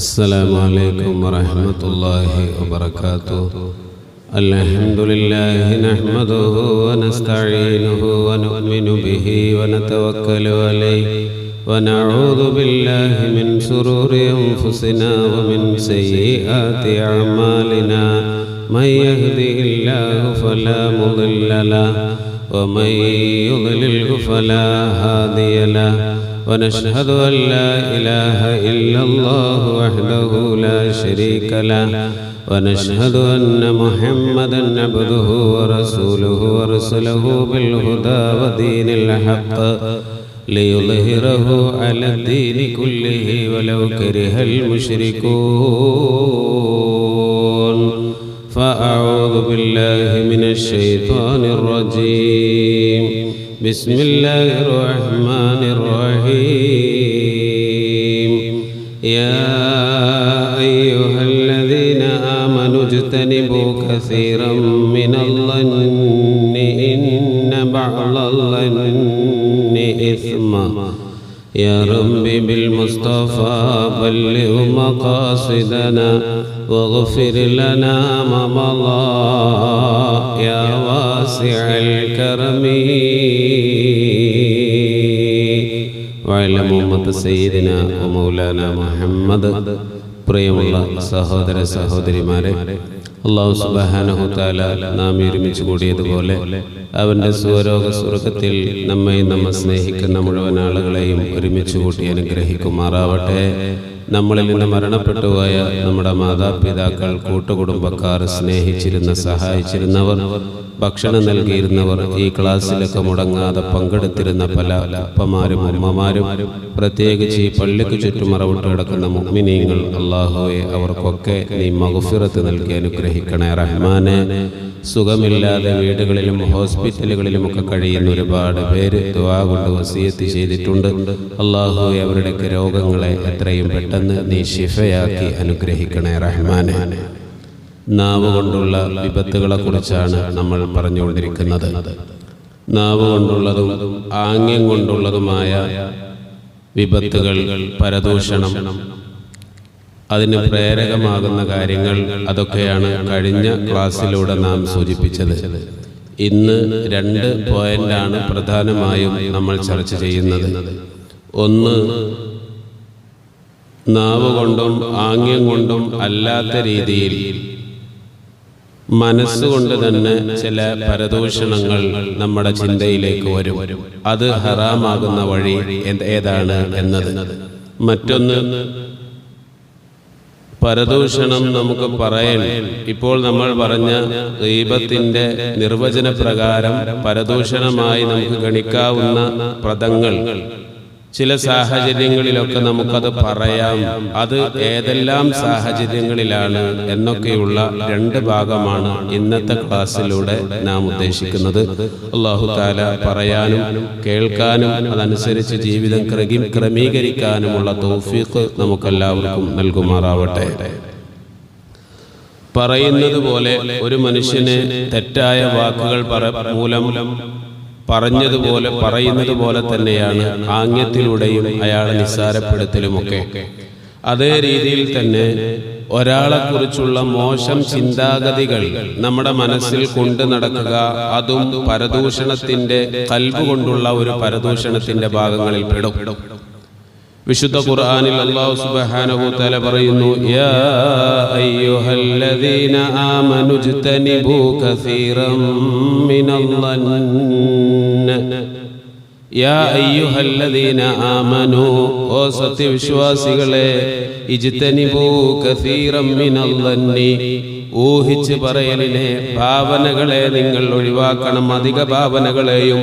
السلام عليكم ورحمة الله وبركاته. الحمد لله نحمده ونستعينه ونؤمن به ونتوكل عليه ونعوذ بالله من شرور أنفسنا ومن سيئات أعمالنا. من يهده الله فلا مضل له ومن يضلله فلا هادي له. ونشهد أن لا إله إلا الله وحده لا شريك له. ونشهد أن محمدا عبده ورسوله أرسله بالهدى ودين الحق ليظهره على الدين كله ولو كره المشركون. فأعوذ بالله من الشيطان الرجيم. بسم الله الرحمن الرحيم. يا أيها الذين آمنوا اجتنبوا كثيرا من الظن إن بعض الظن إثم. يا رب بالمصطفى بلغ مقاصدنا واغفر لنا ما مضى يا واسع الكرم. وعلى أمة سيدنا ومولانا محمد. പ്രിയമുള്ള സഹോദര സഹോദരിമാരെ, അല്ലാഹു സുബ്ഹാനഹു തആല നാം ഒരുമിച്ച് കൂടിയതുപോലെ അവൻ്റെ സ്വരോഗ സ്വർഗത്തിൽ നമ്മെ സ്നേഹിക്കുന്ന മുഴുവൻ ആളുകളെയും ഒരുമിച്ച് കൂട്ടി അനുഗ്രഹിക്കുമാറാവട്ടെ. നമ്മളിൽ നിന്ന് മരണപ്പെട്ടുപോയ നമ്മുടെ മാതാപിതാക്കൾ, കൂട്ടുകുടുംബക്കാർ, സ്നേഹിച്ചിരുന്ന സഹായിച്ചിരുന്നവർ, ഭക്ഷണം നൽകിയിരുന്നവർ, ഈ ക്ലാസ്സിലൊക്കെ മുടങ്ങാതെ പങ്കെടുത്തിരുന്ന പല അപ്പമാരും അമ്മമാരും, പ്രത്യേകിച്ച് ഈ പള്ളിക്ക് ചുറ്റും മറവിട്ട് കിടക്കുന്ന മുഅ്മിനീങ്ങൾ, അല്ലാഹുവേ അവർക്കൊക്കെ നീ മഗ്ഫിറത്ത് നൽകി അനുഗ്രഹിക്കണേ റഹ്മാനെ. സുഖമില്ലാതെ വീടുകളിലും ഹോസ്പിറ്റലുകളിലുമൊക്കെ കഴിയുന്ന ഒരുപാട് പേര് ദുആ കൊണ്ട് വസിയത്ത് ചെയ്തിട്ടുണ്ട്. അല്ലാഹുവേ അവരുടെയൊക്കെ രോഗങ്ങളെ എത്രയും പെട്ടെന്ന് നീ ശിഫയാക്കി അനുഗ്രഹിക്കണേ റഹ്മാനെ. നാവ് കൊണ്ടുള്ള വിപത്തുകളെ കുറിച്ചാണ് നമ്മൾ പറഞ്ഞുകൊണ്ടിരിക്കുന്നത്. നാവ് കൊണ്ടുള്ളതും ആംഗ്യം കൊണ്ടുള്ളതുമായ വിപത്തുകൾ, പരദൂഷണം, അതിന് പ്രേരകമാകുന്ന കാര്യങ്ങൾ, അതൊക്കെയാണ് കഴിഞ്ഞ ക്ലാസ്സിലൂടെ നാം സൂചിപ്പിച്ചത്. ഇന്ന് 2 പോയിന്റാണ് പ്രധാനമായും നമ്മൾ ചർച്ച ചെയ്യുന്നത്. ഒന്ന്, നാവ് കൊണ്ടും ആംഗ്യം കൊണ്ടും അല്ലാത്ത രീതിയിൽ മനസ്സുകൊണ്ട് തന്നെ ചില പരദൂഷണങ്ങൾ നമ്മുടെ ചിന്തയിലേക്ക് വരും. അത് ഹറാമാകുന്ന വഴി ഏതാണ് എന്നത്. മറ്റൊന്ന്, പരദൂഷണം നമുക്ക് പറയാൻ, ഇപ്പോൾ നമ്മൾ പറഞ്ഞ ഗീബത്തിന്റെ നിർവചന പ്രകാരം പരദൂഷണമായി നമുക്ക് ഗണിക്കാവുന്ന പദങ്ങൾ ചില സാഹചര്യങ്ങളിലൊക്കെ നമുക്കത് പറയാം. അത് ഏതെല്ലാം സാഹചര്യങ്ങളിലാണ് എന്നൊക്കെയുള്ള 2 ഭാഗമാണ് ഇന്നത്തെ ക്ലാസ്സിലൂടെ നാം ഉദ്ദേശിക്കുന്നത്. അല്ലാഹു തആല പറയാനും കേൾക്കാനും അതനുസരിച്ച് ജീവിതം ക്രമീകരിക്കാനുമുള്ള തൗഫീഖ് നമുക്കെല്ലാവർക്കും നൽകുമാറാവട്ടെ. പറയുന്നത് പോലെ ഒരു മനുഷ്യന് തെറ്റായ വാക്കുകൾ മൂലം പറയുന്നത് പോലെ തന്നെയാണ് ആംഗ്യത്തിലൂടെയും അയാളെ നിസ്സാരപ്പെടുത്തലുമൊക്കെ. അതേ രീതിയിൽ തന്നെ ഒരാളെക്കുറിച്ചുള്ള മോശം ചിന്താഗതികൾ നമ്മുടെ മനസ്സിൽ കൊണ്ടു നടക്കുക, അതും പരദൂഷണത്തിന്റെ ഖൽബ് കൊണ്ടുള്ള ഒരു പരദൂഷണത്തിന്റെ ഭാഗങ്ങളിൽ പെടും. വിശുദ്ധ ഖുർആനിൽ അല്ലാഹു സുബ്ഹാനഹു തആല പറയുന്നു, യാ അയ്യുഹല്ലദീന ആമനു ഇജ്തനിബൂ കസീറൻ മിനൽ-ളന്ന. യാ അയ്യുഹല്ലദീന ആമനു, ഓ സത്യവിശ്വാസികളെ, ഇജ്തനിബൂ കസീറൻ മിനൽ-ളന്നി, ഊഹിച്ച് പറയലിനെ, ഭാവനകളെ നിങ്ങൾ ഒഴിവാക്കണം, അധിക ഭാവനകളെയും.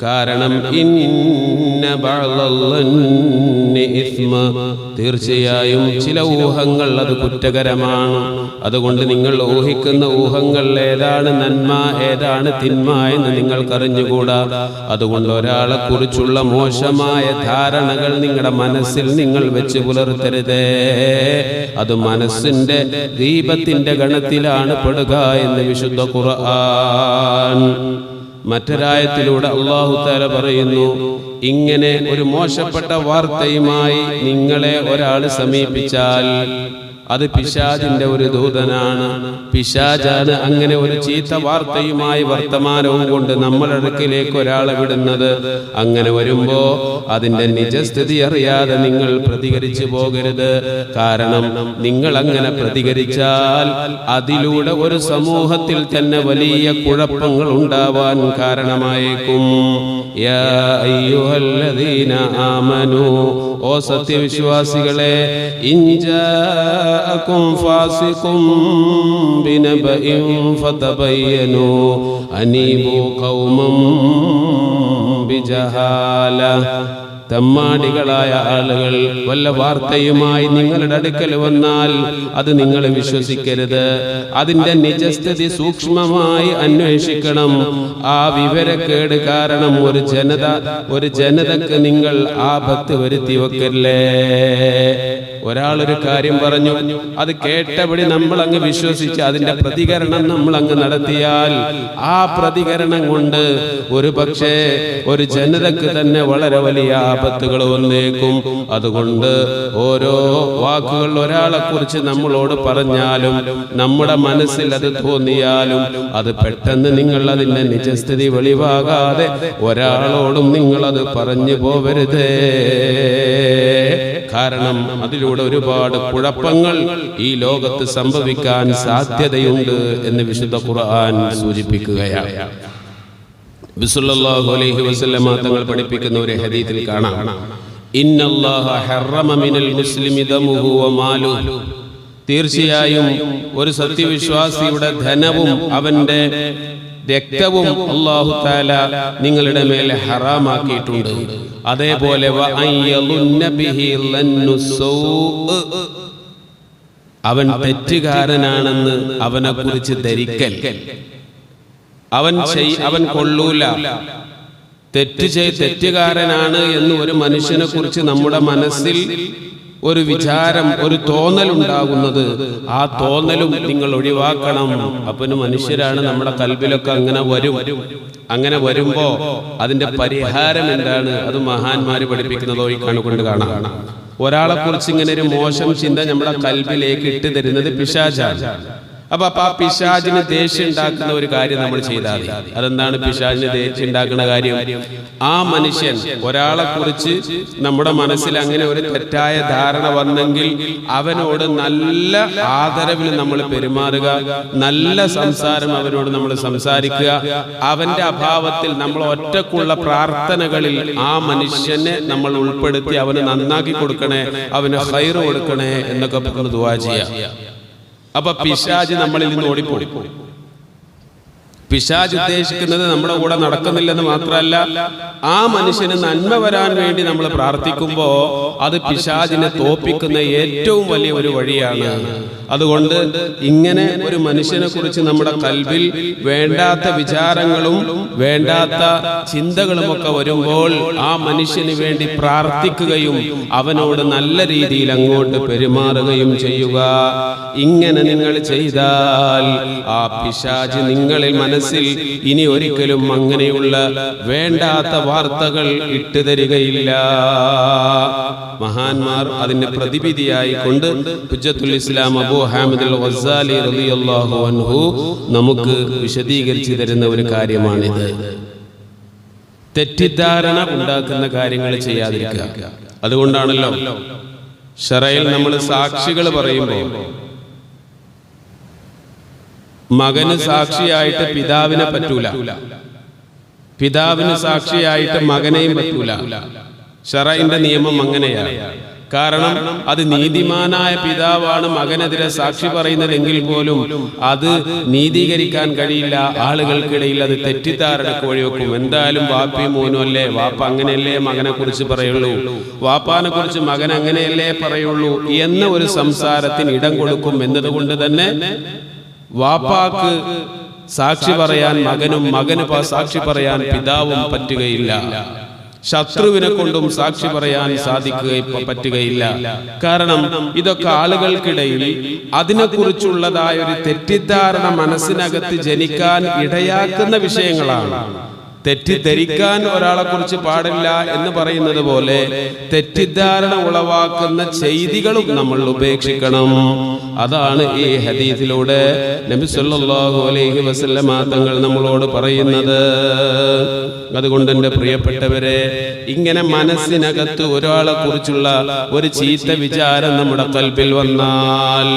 കാരണം ഇന്ന ബഅദൽ-ളന്നി ഇസ്മ, തീർച്ചയായും ചില ഊഹങ്ങൾ അത് കുറ്റകരമാണ്. അതുകൊണ്ട് നിങ്ങൾ ഊഹിക്കുന്ന ഊഹങ്ങൾ ഏതാണ് നന്മ ഏതാണ് തിന്മ എന്ന് നിങ്ങൾക്കറിഞ്ഞുകൂടാ. അതുകൊണ്ട് ഒരാളെ കുറിച്ചുള്ള മോശമായ ധാരണകൾ നിങ്ങളുടെ മനസ്സിൽ നിങ്ങൾ വെച്ച് പുലർത്തരുതേ. അത് മനസ്സിന്റെ ഗീബത്തിന്റെ ഗണത്തിലാണ് പെടുക എന്ന് വിശുദ്ധ ഖുർആൻ. മറ്റൊരായത്തിലൂടെ അല്ലാഹു തആല പറയുന്നു, ഇങ്ങനെ ഒരു മോശപ്പെട്ട വാർത്തയുമായി നിങ്ങളെ ഒരാൾ സമീപിച്ചാൽ അത് പിശാചിന്റെ ഒരു ദൂതനാണ്. പിശാചാണ് അങ്ങനെ ഒരു ചീത്ത വാർത്തയുമായി വർത്തമാനവും കൊണ്ട് നമ്മുടെ അടുക്കിലേക്ക് ഒരാളെ വിടുന്നത്. അങ്ങനെ വരുമ്പോ അതിന്റെ നിജസ്ഥിതി അറിയാതെ നിങ്ങൾ പ്രതികരിച്ചു പോകരുത്. കാരണം നിങ്ങൾ അങ്ങനെ പ്രതികരിച്ചാൽ അതിലൂടെ ഒരു സമൂഹത്തിൽ തന്നെ വലിയ കുഴപ്പങ്ങൾ ഉണ്ടാവാൻ കാരണമായേക്കും. യാ അയ്യുഹല്ലദീന ആമനൂ, ഓ സത്യവിശ്വാസികളെ, ഇൻജാഅകും ഫാസിഖും ബിനബഇൻ ഫതബയ്യനൂ അനീബു ഖൗമൻ ബിജഹാല. തമ്മാടികളായ ആളുകൾ വല്ല വാർത്തയുമായി നിങ്ങളുടെ അടുക്കൽ വന്നാൽ അത് നിങ്ങൾ വിശ്വസിക്കരുത്. അതിന്റെ നിജസ്ഥിതി സൂക്ഷ്മമായി അന്വേഷിക്കണം. ആ വിവരക്കേട് കാരണം ഒരു ജനതക്ക് നിങ്ങൾ ആപത്ത് വരുത്തി വെക്കല്ലേ. ഒരാളൊരു കാര്യം പറഞ്ഞു, അത് കേട്ടപടി നമ്മൾ അങ്ങ് വിശ്വസിച്ച് അതിന്റെ പ്രതികരണം നമ്മൾ അങ്ങ് നടത്തിയാൽ ആ പ്രതികരണം കൊണ്ട് ഒരു പക്ഷേ ഒരു ജനതക്ക് തന്നെ വളരെ വലിയ ആപത്തുകൾ വന്നേക്കും. അതുകൊണ്ട് ഓരോ വാക്കുകൾ ഒരാളെ കുറിച്ച് നമ്മളോട് പറഞ്ഞാലും നമ്മുടെ മനസ്സിൽ അത് തോന്നിയാലും അത് പെട്ടെന്ന് നിങ്ങൾ അതിന്റെ നിജസ്ഥിതി വെളിവാകാതെ ഒരാളോടും നിങ്ങൾ അത് പറഞ്ഞു പോവരുതേ. കാരണം അതിലൂടെ ഒരുപാട് കുഴപ്പങ്ങൾ ഈ ലോകത്ത് സംഭവിക്കാൻ സാധ്യതയുണ്ട് എന്ന് വിശുദ്ധ ഖുർആൻ സൂചിപ്പിക്കുകയാണ്. നബി സല്ലല്ലാഹു അലൈഹി വസല്ലം തങ്ങൾ പഠിപ്പിക്കുന്ന ഒരു ഹദീസിൽ കാണാം, ഇന്നല്ലാഹ ഹറമ മിനൽ മുസ്ലിമി ദമുഹു വമാലുഹു. തീർച്ചയായും ഒരു സത്യവിശ്വാസിയുടെ ധനവും അവന്റെ രക്തവും അല്ലാഹു തആല നിങ്ങളുടെ മേൽ ഹറാമാക്കിയിട്ടുണ്ട്. അതേപോലെ അവൻ തെറ്റുകാരനാണെന്ന് അവനെ കുറിച്ച് ധരിക്കൽ, അവൻ കൊള്ളൂല, തെറ്റുകാരനാണ് എന്ന് ഒരു മനുഷ്യനെ കുറിച്ച് നമ്മുടെ മനസ്സിൽ ഒരു വിചാരം, ഒരു തോന്നൽ ഉണ്ടാകുന്നത്, ആ തോന്നലും നിങ്ങൾ ഒഴിവാക്കണം. അപ്പന് മനുഷ്യരാണ്, നമ്മുടെ കൽബിലൊക്കെ അങ്ങനെ വരുമ്പോ അതിന്റെ പരിഹാരം എന്താണ്? അത് മഹാന്മാര് പഠിപ്പിക്കുന്നത് കൊണ്ട് കാണാം. ഒരാളെ കുറിച്ച് ഇങ്ങനെ ഒരു മോശം ചിന്ത നമ്മുടെ കൽബിലേക്ക് ഇട്ട് തരുന്നത് പിശാചാണ്. അപ്പൊ ആ പിശാചിന് ദേഷ്യം ഉണ്ടാക്കുന്ന ഒരു കാര്യം നമ്മൾ ചെയ്താൽ മതി. അതെന്താണ് പിശാചിന് ദേഷ്യം ഉണ്ടാക്കുന്ന കാര്യം? ആ മനുഷ്യൻ, ഒരാളെ കുറിച്ച് നമ്മുടെ മനസ്സിൽ അങ്ങനെ ഒരു തെറ്റായ ധാരണ വന്നെങ്കിൽ അവനോട് നല്ല ആദരവിൽ നമ്മൾ പെരുമാറുക, നല്ല സംസാരം അവനോട് നമ്മൾ സംസാരിക്കുക. അവന്റെ അഭാവത്തിൽ നമ്മൾ ഒറ്റക്കുള്ള പ്രാർത്ഥനകളിൽ ആ മനുഷ്യനെ നമ്മൾ ഉൾപ്പെടുത്തി അവന് നന്നാക്കി കൊടുക്കണേ, അവന് ഖൈർ കൊടുക്കണേ എന്നൊക്കെ പറഞ്ഞ് ദുആ ചെയ്യാം. അപ്പൊ പിശാച് നമ്മളിൽ നിന്ന് ഓടിപ്പോയി. പിശാച് ഉദ്ദേശിക്കുന്നത് നമ്മുടെ കൂടെ നടക്കുന്നില്ലെന്ന് മാത്രമല്ല, ആ മനുഷ്യന് നന്മ വരാൻ വേണ്ടി നമ്മൾ പ്രാർത്ഥിക്കുമ്പോ അത് പിശാചിനെ തോൽപ്പിക്കുന്ന ഏറ്റവും വലിയ ഒരു വഴിയാണ്. അതുകൊണ്ട് ഇങ്ങനെ ഒരു മനുഷ്യനെ കുറിച്ച് നമ്മുടെ കൽബിൽ വേണ്ടാത്ത വിചാരങ്ങളും വേണ്ടാത്ത ചിന്തകളും ഒക്കെ വരുമ്പോൾ ആ മനുഷ്യന് വേണ്ടി പ്രാർത്ഥിക്കുകയും അവനോട് നല്ല രീതിയിൽ അങ്ങോട്ട് പെരുമാറുകയും ചെയ്യുക. ഇങ്ങനെ നിങ്ങൾ ചെയ്താൽ ആ പിശാച് നിങ്ങളിൽ മനസ്സിൽ ഇനി ഒരിക്കലും അങ്ങനെയുള്ള വേണ്ടാത്ത വാർത്തകൾ ഇട്ടുതരികയില്ല. മഹാന്മാർ അതിന്റെ പ്രതിവിധിയായി കൊണ്ട് ഹുജ്ജത്തുൽ ഇസ്ലാം അബൂ ഹാമിദ് അൽ ഗസ്സാലി റളിയല്ലാഹു അൻഹു നമുക്ക് വിശദീകരിച്ചു തരുന്ന ഒരു കാര്യമാണിത്. തെറ്റിദ്ധാരണ ഉണ്ടാക്കുന്ന കാര്യങ്ങൾ ചെയ്യാതിരിക്കുക. അതുകൊണ്ടാണല്ലോ ശറയിൽ നമ്മൾ സാക്ഷികൾ പറയുമ്പോൾ മകന് സാക്ഷിയായിട്ട് പിതാവിനെ പറ്റൂല, പിതാവിന് സാക്ഷിയായിട്ട് മകനെയും പറ്റൂല. ശറഇന്റെ നിയമം അങ്ങനെയാണ്. കാരണം അത് നീതിമാനായ പിതാവാണ് മകനെതിരെ സാക്ഷി പറയുന്നതെങ്കിൽ പോലും അത് നീതീകരിക്കാൻ കഴിയില്ല. ആളുകൾക്കിടയിൽ അത് തെറ്റിദ്ധാരണക്ക് വഴിവെക്കും. എന്തായാലും വാപ്പയും മോനും അല്ലേ, വാപ്പ അങ്ങനെയല്ലേ മകനെ കുറിച്ച് പറയുള്ളൂ, വാപ്പാനെ കുറിച്ച് മകൻ അങ്ങനെയല്ലേ പറയുള്ളൂ എന്ന ഒരു സംസാരത്തിന് ഇടം കൊടുക്കും. എന്നതുകൊണ്ട് തന്നെ വാപ്പാക്ക് സാക്ഷി പറയാൻ മകനും, മകന് സാക്ഷി പറയാൻ പിതാവും പറ്റുകയില്ല. ശത്രുവിനെ കൊണ്ടും സാക്ഷി പറയാൻ പറ്റുകയില്ല. കാരണം ഇതൊക്കെ ആളുകൾക്കിടയിൽ അതിനെക്കുറിച്ചുള്ളതായ ഒരു തെറ്റിദ്ധാരണ മനസ്സിനകത്ത് ജനിക്കാൻ ഇടയാക്കുന്ന വിഷയങ്ങളാണ്. തെറ്റിദ്ധരിക്കാൻ ഒരാളെ കുറിച്ച് പാടില്ല എന്ന് പറയുന്നത് പോലെ തെറ്റിദ്ധാരണ ഉളവാക്കുന്ന ചെയ്തികളും നമ്മൾ ഉപേക്ഷിക്കണം. അതാണ് ഈ ഹദീസിലൂടെ നബി സല്ലല്ലാഹു അലൈഹി വസല്ലമ തങ്ങൾ നമ്മളോട് പറയുന്നത്. അതുകൊണ്ട് എൻ്റെ പ്രിയപ്പെട്ടവരെ, ഇങ്ങനെ മനസ്സിനകത്ത് ഒരാളെ കുറിച്ചുള്ള ഒരു ചീത്ത വിചാരം നമ്മുടെ കൽബിൽ വന്നാൽ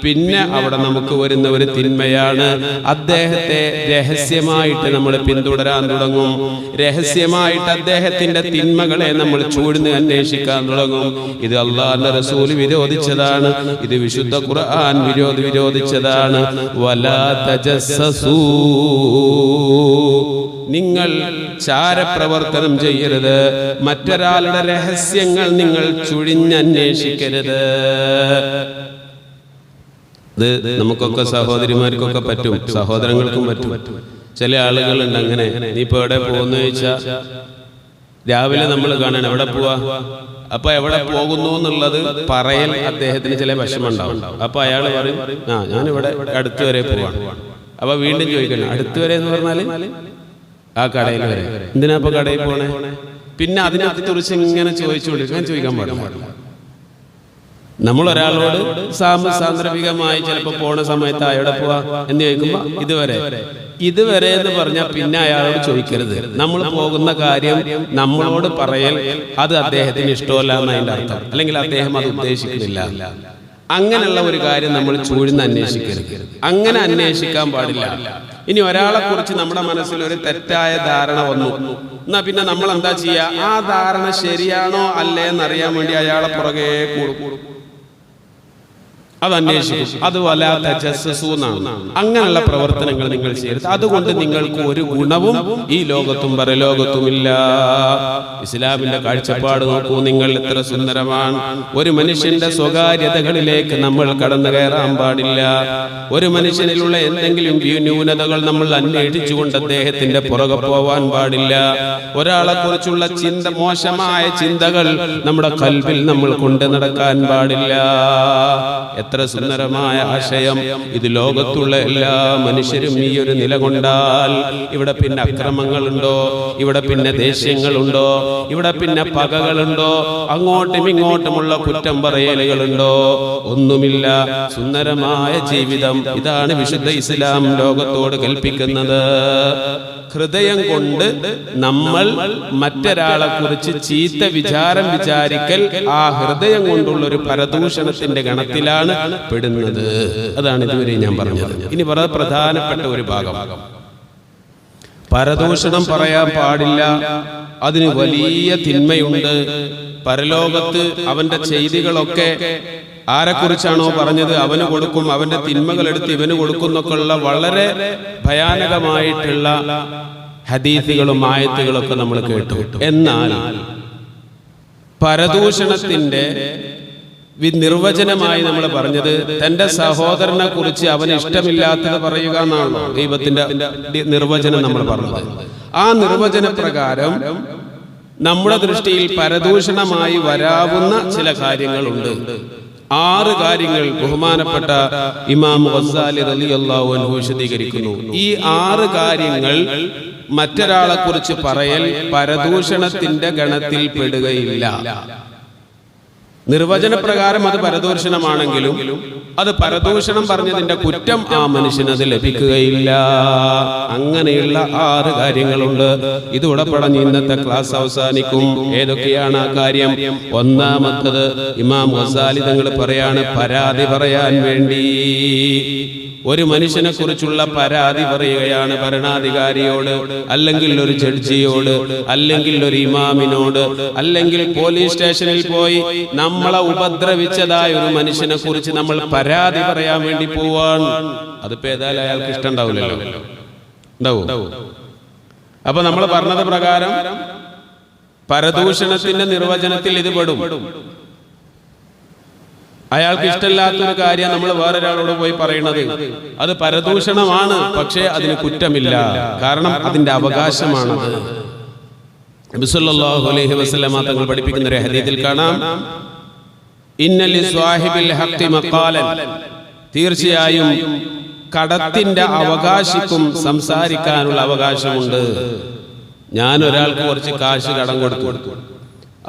പിന്നെ അവിടെ നമുക്ക് വരുന്ന ഒരു തിന്മയാണ്. അദ്ദേഹത്തെ രഹസ്യമായിട്ട് നമ്മൾ പിന്തുടരാൻ തുടങ്ങും. രഹസ്യമായിട്ട് അദ്ദേഹത്തിന്റെ തിന്മകളെ നമ്മൾ ചൂഴ്ന്ന് അന്വേഷിക്കാൻ തുടങ്ങും. ഇത് അല്ലാഹുവിന്റെ റസൂൽ വിരോധിച്ചതാണ്. ഇത് വിശുദ്ധ ഖുർആൻ വിരോധിച്ചതാണ്. വലാ തജസ്സസൂ, നിങ്ങൾ ചാരപ്രവർത്തനം ചെയ്യരുത്. മറ്റൊരാളുടെ രഹസ്യങ്ങൾ നിങ്ങൾ ചുഴിഞ്ഞന്വേഷിക്കരുത്. ഇത് നമുക്കൊക്കെ സഹോദരിമാർക്കൊക്കെ പറ്റും, സഹോദരങ്ങൾക്കും പറ്റും. ചില ആളുകളുണ്ട് അങ്ങനെ. നീ ഇപ്പൊ എവിടെ പോകുന്നു ചോദിച്ചാൽ രാവിലെ നമ്മൾ കാണാൻ എവിടെ പോവാ, അപ്പൊ എവിടെ പോകുന്നു എന്നുള്ളത് പറയൽ അദ്ദേഹത്തിന് ചില വിഷമമുണ്ടാവും. അപ്പൊ അയാൾ പറയും, ഞാനിവിടെ അടുത്ത് വരെ പോവാണ്. അപ്പൊ വീണ്ടും ചോദിക്കണം, അടുത്ത് വരെ എന്ന് പറഞ്ഞാല് ആ കടയിൽ വരെ. എന്തിനാ ഇപ്പൊ കടയിൽ പോണേ? പിന്നെ അതിനകത്ത് കുറിച്ച് ഇങ്ങനെ ചോദിച്ചുകൊണ്ടിരിക്കാൻ ചോദിക്കാൻ പാടില്ല. നമ്മൾ ഒരാളോട് സാന്ദർഭികമായി ചിലപ്പോൾ പോണ സമയത്ത് അയാളെ പോവാ എന്ന് ചോദിക്കുമ്പോ ഇതുവരെ എന്ന് പറഞ്ഞാൽ പിന്നെ അയാളോട് ചോദിക്കരുത്. നമ്മൾ പോകുന്ന കാര്യം നമ്മളോട് പറയൽ അത് അദ്ദേഹത്തിന് ഇഷ്ടമല്ല എന്നതിന്റെ അർത്ഥം, അല്ലെങ്കിൽ അദ്ദേഹം അത് ഉദ്ദേശിക്കുന്നില്ല. അങ്ങനെയുള്ള ഒരു കാര്യം നമ്മൾ ചൂഴ്ന്ന് അന്വേഷിക്കരുത്. അങ്ങനെ അന്വേഷിക്കാൻ പാടില്ല. ഇനി ഒരാളെ കുറിച്ച് നമ്മുടെ മനസ്സിൽ ഒരു തെറ്റായ ധാരണ വന്നു, എന്നാ പിന്നെ നമ്മൾ എന്താ ചെയ്യുക? ആ ധാരണ ശരിയാണോ അല്ലേ എന്നറിയാൻ വേണ്ടി അയാളെ പുറകെ കൂടും, അത് അന്വേഷിക്കും. അത് വലാ തജസ്സസൂ എന്നാണ്. അങ്ങനെയുള്ള പ്രവർത്തനങ്ങൾ നിങ്ങൾ ചെയ്യരുത്. അതുകൊണ്ട് നിങ്ങൾക്ക് ഒരു ഗുണവും ഈ ലോകത്തും പരലോകത്തുമില്ല. ഇസ്ലാമിന്റെ കാഴ്ചപ്പാട് നോക്കൂ, നിങ്ങൾ എത്ര സുന്ദരമാണ്. ഒരു മനുഷ്യന്റെ സ്വകാര്യതകളിലേക്ക് നമ്മൾ കടന്നു കയറാൻ പാടില്ല. ഒരു മനുഷ്യനിലുള്ള എന്തെങ്കിലും ന്യൂനതകൾ നമ്മൾ അന്വേഷിച്ചുകൊണ്ട് അദ്ദേഹത്തിന്റെ പുറകെ പോവാൻ പാടില്ല. ഒരാളെ കുറിച്ചുള്ള മോശമായ ചിന്തകൾ നമ്മുടെ കൽബിൽ നമ്മൾ കൊണ്ടു നടക്കാൻ പാടില്ല. എത്ര സുന്ദരമായ ആശയം! ഇത് ലോകത്തുള്ള എല്ലാ മനുഷ്യരും ഈ ഒരു നില കൊണ്ടാൽ ഇവിടെ പിന്നെ അക്രമങ്ങളുണ്ടോ? ഇവിടെ പിന്നെ ദേഷ്യങ്ങളുണ്ടോ? ഇവിടെ പിന്നെ പകകളുണ്ടോ? അങ്ങോട്ടും ഇങ്ങോട്ടുമുള്ള കുറ്റം പറയലുകളുണ്ടോ? ഒന്നുമില്ല. സുന്ദരമായ ജീവിതം. ഇതാണ് വിശുദ്ധ ഇസ്ലാം ലോകത്തോട് കൽപ്പിക്കുന്നത്. ഹൃദയം കൊണ്ട് നമ്മൾ മറ്റൊരാളെ കുറിച്ച് ചീത്ത വിചാരം വിചാരിക്കൽ ആ ഹൃദയം കൊണ്ടുള്ള ഒരു പരദൂഷണത്തിന്റെ ഗണത്തിലാണ് പെടുന്നത്. അതാണ് ഇതുവരെ ഞാൻ പറഞ്ഞത്. ഇനി വളരെ പ്രധാനപ്പെട്ട ഒരു ഭാഗം, പരദൂഷണം പറയാൻ പാടില്ല. അതിന് വലിയ തിന്മയുണ്ട്. പരലോകത്ത് അവന്റെ ചെയ്തികളൊക്കെ ആരെക്കുറിച്ചാണോ പറഞ്ഞത് അവന് കൊടുക്കും, അവന്റെ തിന്മകൾ എടുത്ത് ഇവന് കൊടുക്കുന്നൊക്കെയുള്ള വളരെ ഭയാനകമായിട്ടുള്ള ഹദീസുകളും ആയത്തുകളൊക്കെ നമ്മൾ കേട്ടു. എന്നാൽ പരദൂഷണത്തിന്റെ നിർവചനമായി നമ്മൾ പറഞ്ഞത് തന്റെ സഹോദരനെ കുറിച്ച് അവന് ഇഷ്ടമില്ലാത്തത് പറയുക എന്നാണല്ലോ ദൈവത്തിന്റെ നിർവചനം നമ്മൾ പറഞ്ഞത്. ആ നിർവചന പ്രകാരം നമ്മുടെ ദൃഷ്ടിയിൽ പരദൂഷണമായി വരാവുന്ന ചില കാര്യങ്ങളുണ്ട്. 6 കാര്യങ്ങൾ ബഹുമാനപ്പെട്ട ഇമാം ഗസ്സാലി റളിയല്ലാഹു അൻഹു വിശദീകരിക്കുന്നു. ഈ 6 കാര്യങ്ങൾ മറ്റൊരാളെ കുറിച്ച് പറയൽ പരദൂഷണത്തിന്റെ ഗണത്തിൽ പെടുകയില്ല. നിർവചന പ്രകാരം അത് പരദൂഷണമാണെങ്കിലും അത് പരദൂഷണം പറഞ്ഞതിന്റെ കുറ്റം ആ മനുഷ്യന് അത് ലഭിക്കുകയില്ല. അങ്ങനെയുള്ള 6 കാര്യങ്ങളുണ്ട്. ഇതോടെ പറഞ്ഞ് ഇന്നത്തെ ക്ലാസ് അവസാനിക്കും. ഏതൊക്കെയാണ് ആ കാര്യം? ഒന്നാമത്തത് ഇമാം ഗസ്സാലി തങ്ങൾ പറയാണ്, പരാതി പറയാൻ വേണ്ടി. ഒരു മനുഷ്യനെ കുറിച്ചുള്ള പരാതി പറയുകയാണ് ഭരണാധികാരിയോട്, അല്ലെങ്കിൽ ഒരു ജഡ്ജിയോട്, അല്ലെങ്കിൽ ഒരു ഇമാമിനോട്, അല്ലെങ്കിൽ പോലീസ് സ്റ്റേഷനിൽ പോയി നമ്മളെ ഉപദ്രവിച്ചതായ ഒരു മനുഷ്യനെ കുറിച്ച് നമ്മൾ പരാതി പറയാൻ വേണ്ടി പോവാൻ. അതിപ്പോ ഏതായാലും അയാൾക്ക് ഇഷ്ടം ഉണ്ടാവില്ലല്ലോ, ഉണ്ടാവും. അപ്പൊ നമ്മൾ പറഞ്ഞത് പ്രകാരം പരദൂഷണത്തിന്റെ നിർവചനത്തിൽ ഇത് പെടും. അയാൾക്ക് ഇഷ്ടമില്ലാത്തൊരു കാര്യം നമ്മൾ വേറൊരാളോട് പോയി പറയുന്നത് അത് പരദൂഷണമാണ്, പക്ഷേ അതിന് കുറ്റമില്ല. കാരണം അതിന്റെ അവകാശമാണത്. നബി സല്ലല്ലാഹു അലൈഹി വസല്ലം തങ്ങൾ പഠിപ്പിക്കുന്ന ഒരു ഹദീസിൽ കാണാം, ഇന്ന ലിസ്വാഹിബിൽ ഹഖ്ഖി മഖാലൻ, തീർച്ചയായും കടത്തിന്റെ അവകാശിക്കും സംസാരിക്കാനുള്ള അവകാശമുണ്ട്. ഞാൻ ഒരാൾക്ക് കുറച്ച് കാശ് കടം കൊടുത്തു.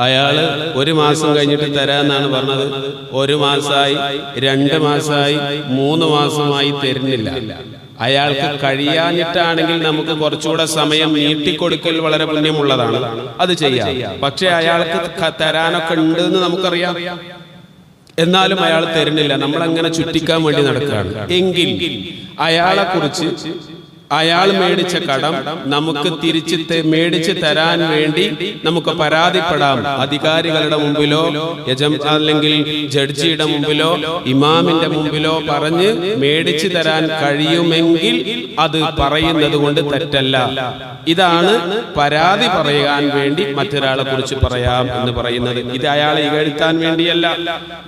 അയാള് 1 മാസം കഴിഞ്ഞിട്ട് തരാന്നാണ് പറഞ്ഞത്. 1 മാസമായി, 2 മാസമായി, 3 മാസമായി തരുന്നില്ല. അയാൾക്ക് കഴിയാഞ്ഞിട്ടാണെങ്കിൽ നമുക്ക് കുറച്ചുകൂടെ സമയം നീട്ടിക്കൊടുക്കൽ വളരെ പുണ്യമുള്ളതാണ്, അത് ചെയ്യാം. പക്ഷെ അയാൾക്ക് തരാനൊക്കെ ഉണ്ട് എന്ന് നമുക്കറിയാം, എന്നാലും അയാൾ തരുന്നില്ല. നമ്മളങ്ങനെ ചുറ്റിക്കാൻ വേണ്ടി നടക്കുകയാണ് എങ്കിൽ അയാളെ കുറിച്ച് അയാൾ മേടിച്ച കടം നമുക്ക് തിരിച്ച് മേടിച്ച് തരാൻ വേണ്ടി നമുക്ക് പരാതിപ്പെടാം. അധികാരികളുടെ മുമ്പിലോ അല്ലെങ്കിൽ ജഡ്ജിയുടെ മുമ്പിലോ ഇമാമിന്റെ മുമ്പിലോ പറഞ്ഞ് മേടിച്ചു തരാൻ കഴിയുമെങ്കിൽ അത് പറയുന്നത് കൊണ്ട് തെറ്റല്ല. ഇതാണ് പരാതി പറയാൻ വേണ്ടി മറ്റൊരാളെ കുറിച്ച് പറയാം എന്ന് പറയുന്നത്. ഇത് അയാളെ ഇകഴ്ത്താൻ വേണ്ടിയല്ല,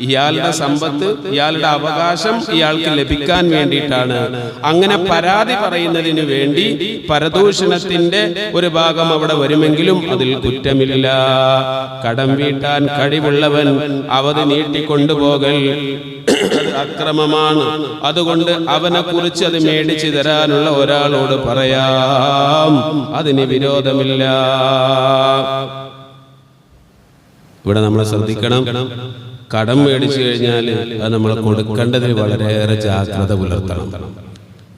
ഇയാളുടെ സമ്പത്ത്, ഇയാളുടെ അവകാശം ഇയാൾക്ക് ലഭിക്കാൻ വേണ്ടിയിട്ടാണ്. അങ്ങനെ പരാതി പറയുന്നതിന് വേണ്ടി പരദൂഷണത്തിന്റെ ഒരു ഭാഗം അവിടെ വരുമെങ്കിലും അതിൽ കുറ്റമില്ല. കടം വീട്ടാൻ കഴിവുള്ളവൻ അവധി നീട്ടിക്കൊണ്ടുപോകൽ അക്രമമാണ്. അതുകൊണ്ട് അവനെ കുറിച്ച് അത് മേടിച്ചു തരാനുള്ള ഒരാളോട് പറയാം, അതിന് വിരോധമില്ല. ഇവിടെ നമ്മൾ ശ്രദ്ധിക്കണം, കടം മേടിച്ചു കഴിഞ്ഞാൽ അത് നമ്മൾ കൊടുക്കേണ്ടതിൽ വളരെയേറെ ജാഗ്രത പുലർത്തണം.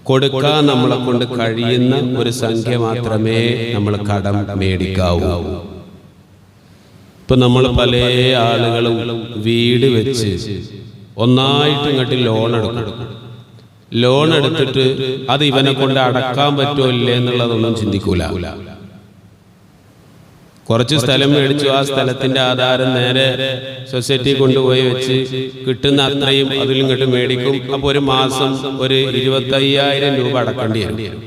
കൊടുക്കാൻ നമ്മളെ കൊണ്ട് കഴിയുന്ന ഒരു സംഖ്യ മാത്രമേ നമ്മൾ കടം മേടിക്കാവൂ. ഇപ്പൊ നമ്മൾ പല ആളുകളും വീട് വെച്ച് ഒന്നായിട്ട് ഇങ്ങോട്ട് ലോൺ എടുത്തിട്ട് അത് ഇവനെ കൊണ്ട് അടക്കാൻ പറ്റുമോ ഇല്ലേ എന്നുള്ളതൊന്നും ചിന്തിക്കൂല. കുറച്ച് സ്ഥലം മേടിച്ചു, ആ സ്ഥലത്തിന്റെ ആധാരം നേരെ സൊസൈറ്റി കൊണ്ടുപോയി വെച്ച് കിട്ടുന്ന അത്രയും അതിൽ ഇങ്ങോട്ട് മേടിക്കും. അപ്പൊ ഒരു മാസം ഒരു 25,000 രൂപ അടക്കേണ്ടി വരും.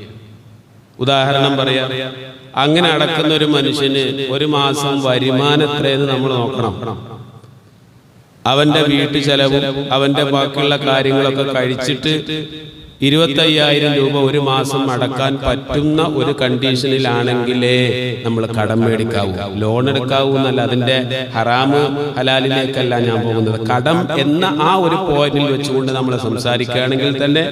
ഉദാഹരണം പറയാം, അങ്ങനെ അടക്കുന്ന ഒരു മനുഷ്യന് ഒരു മാസം വരുമാനം എത്രയെന്ന് നമ്മൾ നോക്കണം. അവന്റെ വീട്ടു ചെലവും അവന്റെ ബാക്കിയുള്ള കാര്യങ്ങളൊക്കെ കഴിച്ചിട്ട് 25,000 രൂപ ഒരു മാസം അടക്കാൻ പറ്റുന്ന ഒരു കണ്ടീഷനിലാണെങ്കിലേ നമ്മൾ കടം മേടിക്കാവൂ. ലോൺ എടുക്കാവൂ എന്നല്ല, അതിന്റെ ഹറാമ് ഹലാലിലേക്കല്ല ഞാൻ പോകുന്നത്. കടം എന്ന ആ ഒരു പോയിന്റിൽ വെച്ചുകൊണ്ട് നമ്മൾ സംസാരിക്കുകയാണെങ്കിൽ തന്നെ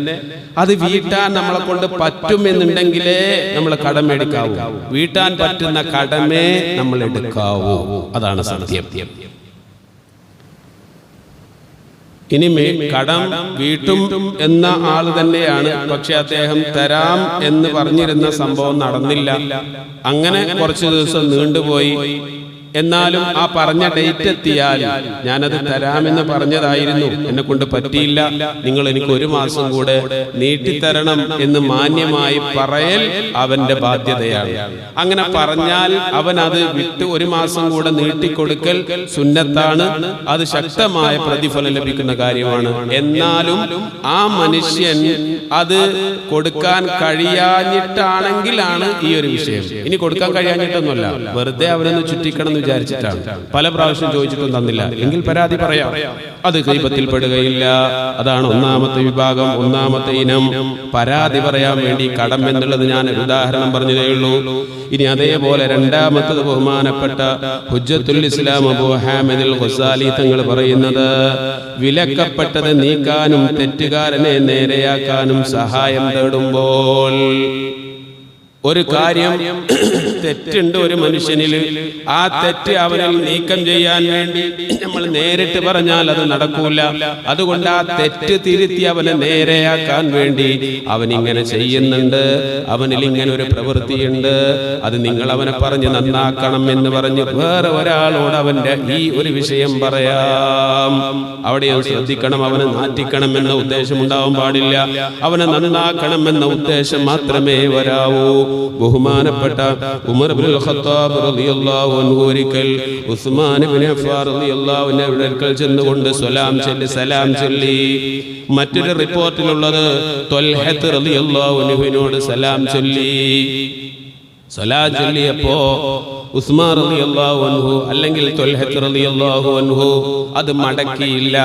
അത് വീട്ടാൻ നമ്മളെ കൊണ്ട് പറ്റുമെന്നുണ്ടെങ്കിലേ നമ്മൾ കടം മേടിക്കാവൂ. വീട്ടാൻ പറ്റുന്ന കടമേ നമ്മൾ എടുക്കാവൂ, അതാണ് സത്യം. ഇനി കടം വീട്ടും എന്ന ആൾ തന്നെയാണ്, പക്ഷെ അദ്ദേഹം തരാം എന്ന് പറഞ്ഞിരുന്ന സംഭവം നടന്നില്ല. അങ്ങനെ കുറച്ചു ദിവസം നീണ്ടുപോയി. എന്നാലും ആ പറഞ്ഞ ഡേറ്റ് എത്തിയാൽ ഞാനത് തരാമെന്ന് പറഞ്ഞതായിരുന്നു, എന്നെ കൊണ്ട് പറ്റിയില്ല, നിങ്ങൾ എനിക്ക് 1 മാസം കൂടെ നീട്ടിത്തരണം എന്ന് മാന്യമായി പറയൽ അവന്റെ ബാധ്യതയാണ്. അങ്ങനെ പറഞ്ഞാൽ അവൻ അത് വിട്ട് 1 മാസം കൂടെ നീട്ടിക്കൊടുക്കൽ സുന്നത്താണ്, അത് ശക്തമായ പ്രതിഫലം ലഭിക്കുന്ന കാര്യമാണ്. എന്നാലും ആ മനുഷ്യൻ അത് കൊടുക്കാൻ കഴിയാഞ്ഞിട്ടാണെങ്കിലാണ് ഈ ഒരു വിഷയം. ഇനി കൊടുക്കാൻ കഴിയാഞ്ഞിട്ടൊന്നുമല്ല, വെറുതെ അവനൊന്ന് ചുറ്റിക്കണം വിചാരിച്ചിട്ടാണ്. പല പ്രാവശ്യം ചോദിച്ചിട്ടും തന്നില്ല എങ്കിൽ പരാതി പറയാം, അത് ഗീബത്തിൽ പെടുകയില്ല. അതാണ് ഒന്നാമത്തെ വിഭാഗം, ഒന്നാമത്തെ ഇനം. പരാതി പറയാൻ വേണ്ടി കടം എന്നുള്ളത് ഞാൻ ഒരു ഉദാഹരണം പറഞ്ഞതേ ഉള്ളൂ. ഇനി അതേപോലെ രണ്ടാമത്തത് ബഹുമാനപ്പെട്ട ഹുജ്ജത്തുൽ ഇസ്ലാം അബൂ ഹാമിദ് അൽ ഗസാലി തങ്ങൾ പറയുന്നത്, വിലക്കപ്പെട്ടത് നീക്കാനും തെറ്റുകാരനെ നേരെയാക്കാനും സഹായം തേടുമ്പോൾ, ഒരു കാര്യം തെറ്റുണ്ട് ഒരു മനുഷ്യനിൽ, ആ തെറ്റ് അവനിൽ നീക്കം ചെയ്യാൻ വേണ്ടി നമ്മൾ നേരിട്ട് പറഞ്ഞാൽ അത് നടക്കൂല. അതുകൊണ്ട് ആ തെറ്റ് തിരുത്തി അവനെ നേരെയാക്കാൻ വേണ്ടി അവൻ ഇങ്ങനെ ചെയ്യുന്നുണ്ട്, അവനിൽ ഇങ്ങനെ ഒരു പ്രവൃത്തിയുണ്ട്, അത് നിങ്ങൾ അവനെ പറഞ്ഞ് നന്നാക്കണം എന്ന് പറഞ്ഞ് വേറെ ഒരാളോട് അവന്റെ ഈ ഒരു വിഷയം പറയാം. അവിടെ ശ്രദ്ധിക്കണം, അവനെ നാറ്റിക്കണം എന്ന ഉദ്ദേശം ഉണ്ടാവാൻ പാടില്ല, അവനെ നന്നാക്കണം എന്ന ഉദ്ദേശം മാത്രമേ വരാവൂ. ബഹുമാനപ്പെട്ട ഉമർ ഇബ്നുൽ ഖത്താബ് റളിയല്ലാഹു അൻഹു ഒരിക്കൽ ഉസ്മാൻ ഇബ്നു അഫ്ഫാൻ റളിയല്ലാഹു അൻഹുവിന്റെ അടുക്കൽ ചെന്നുകൊണ്ട് സലാം ചൊല്ലി. മറ്റൊരു റിപ്പോർട്ടിലുള്ളത് ത്വൽഹത്ത് റളിയല്ലാഹു അൻഹുവിനോട് സലാം ചൊല്ലിയപ്പോ ഉസ്മാൻ റളിയല്ലാഹു അൻഹു അല്ലെങ്കിൽ ത്വൽഹത്ത് റളിയല്ലാഹു അൻഹു അത് മടക്കിയില്ല.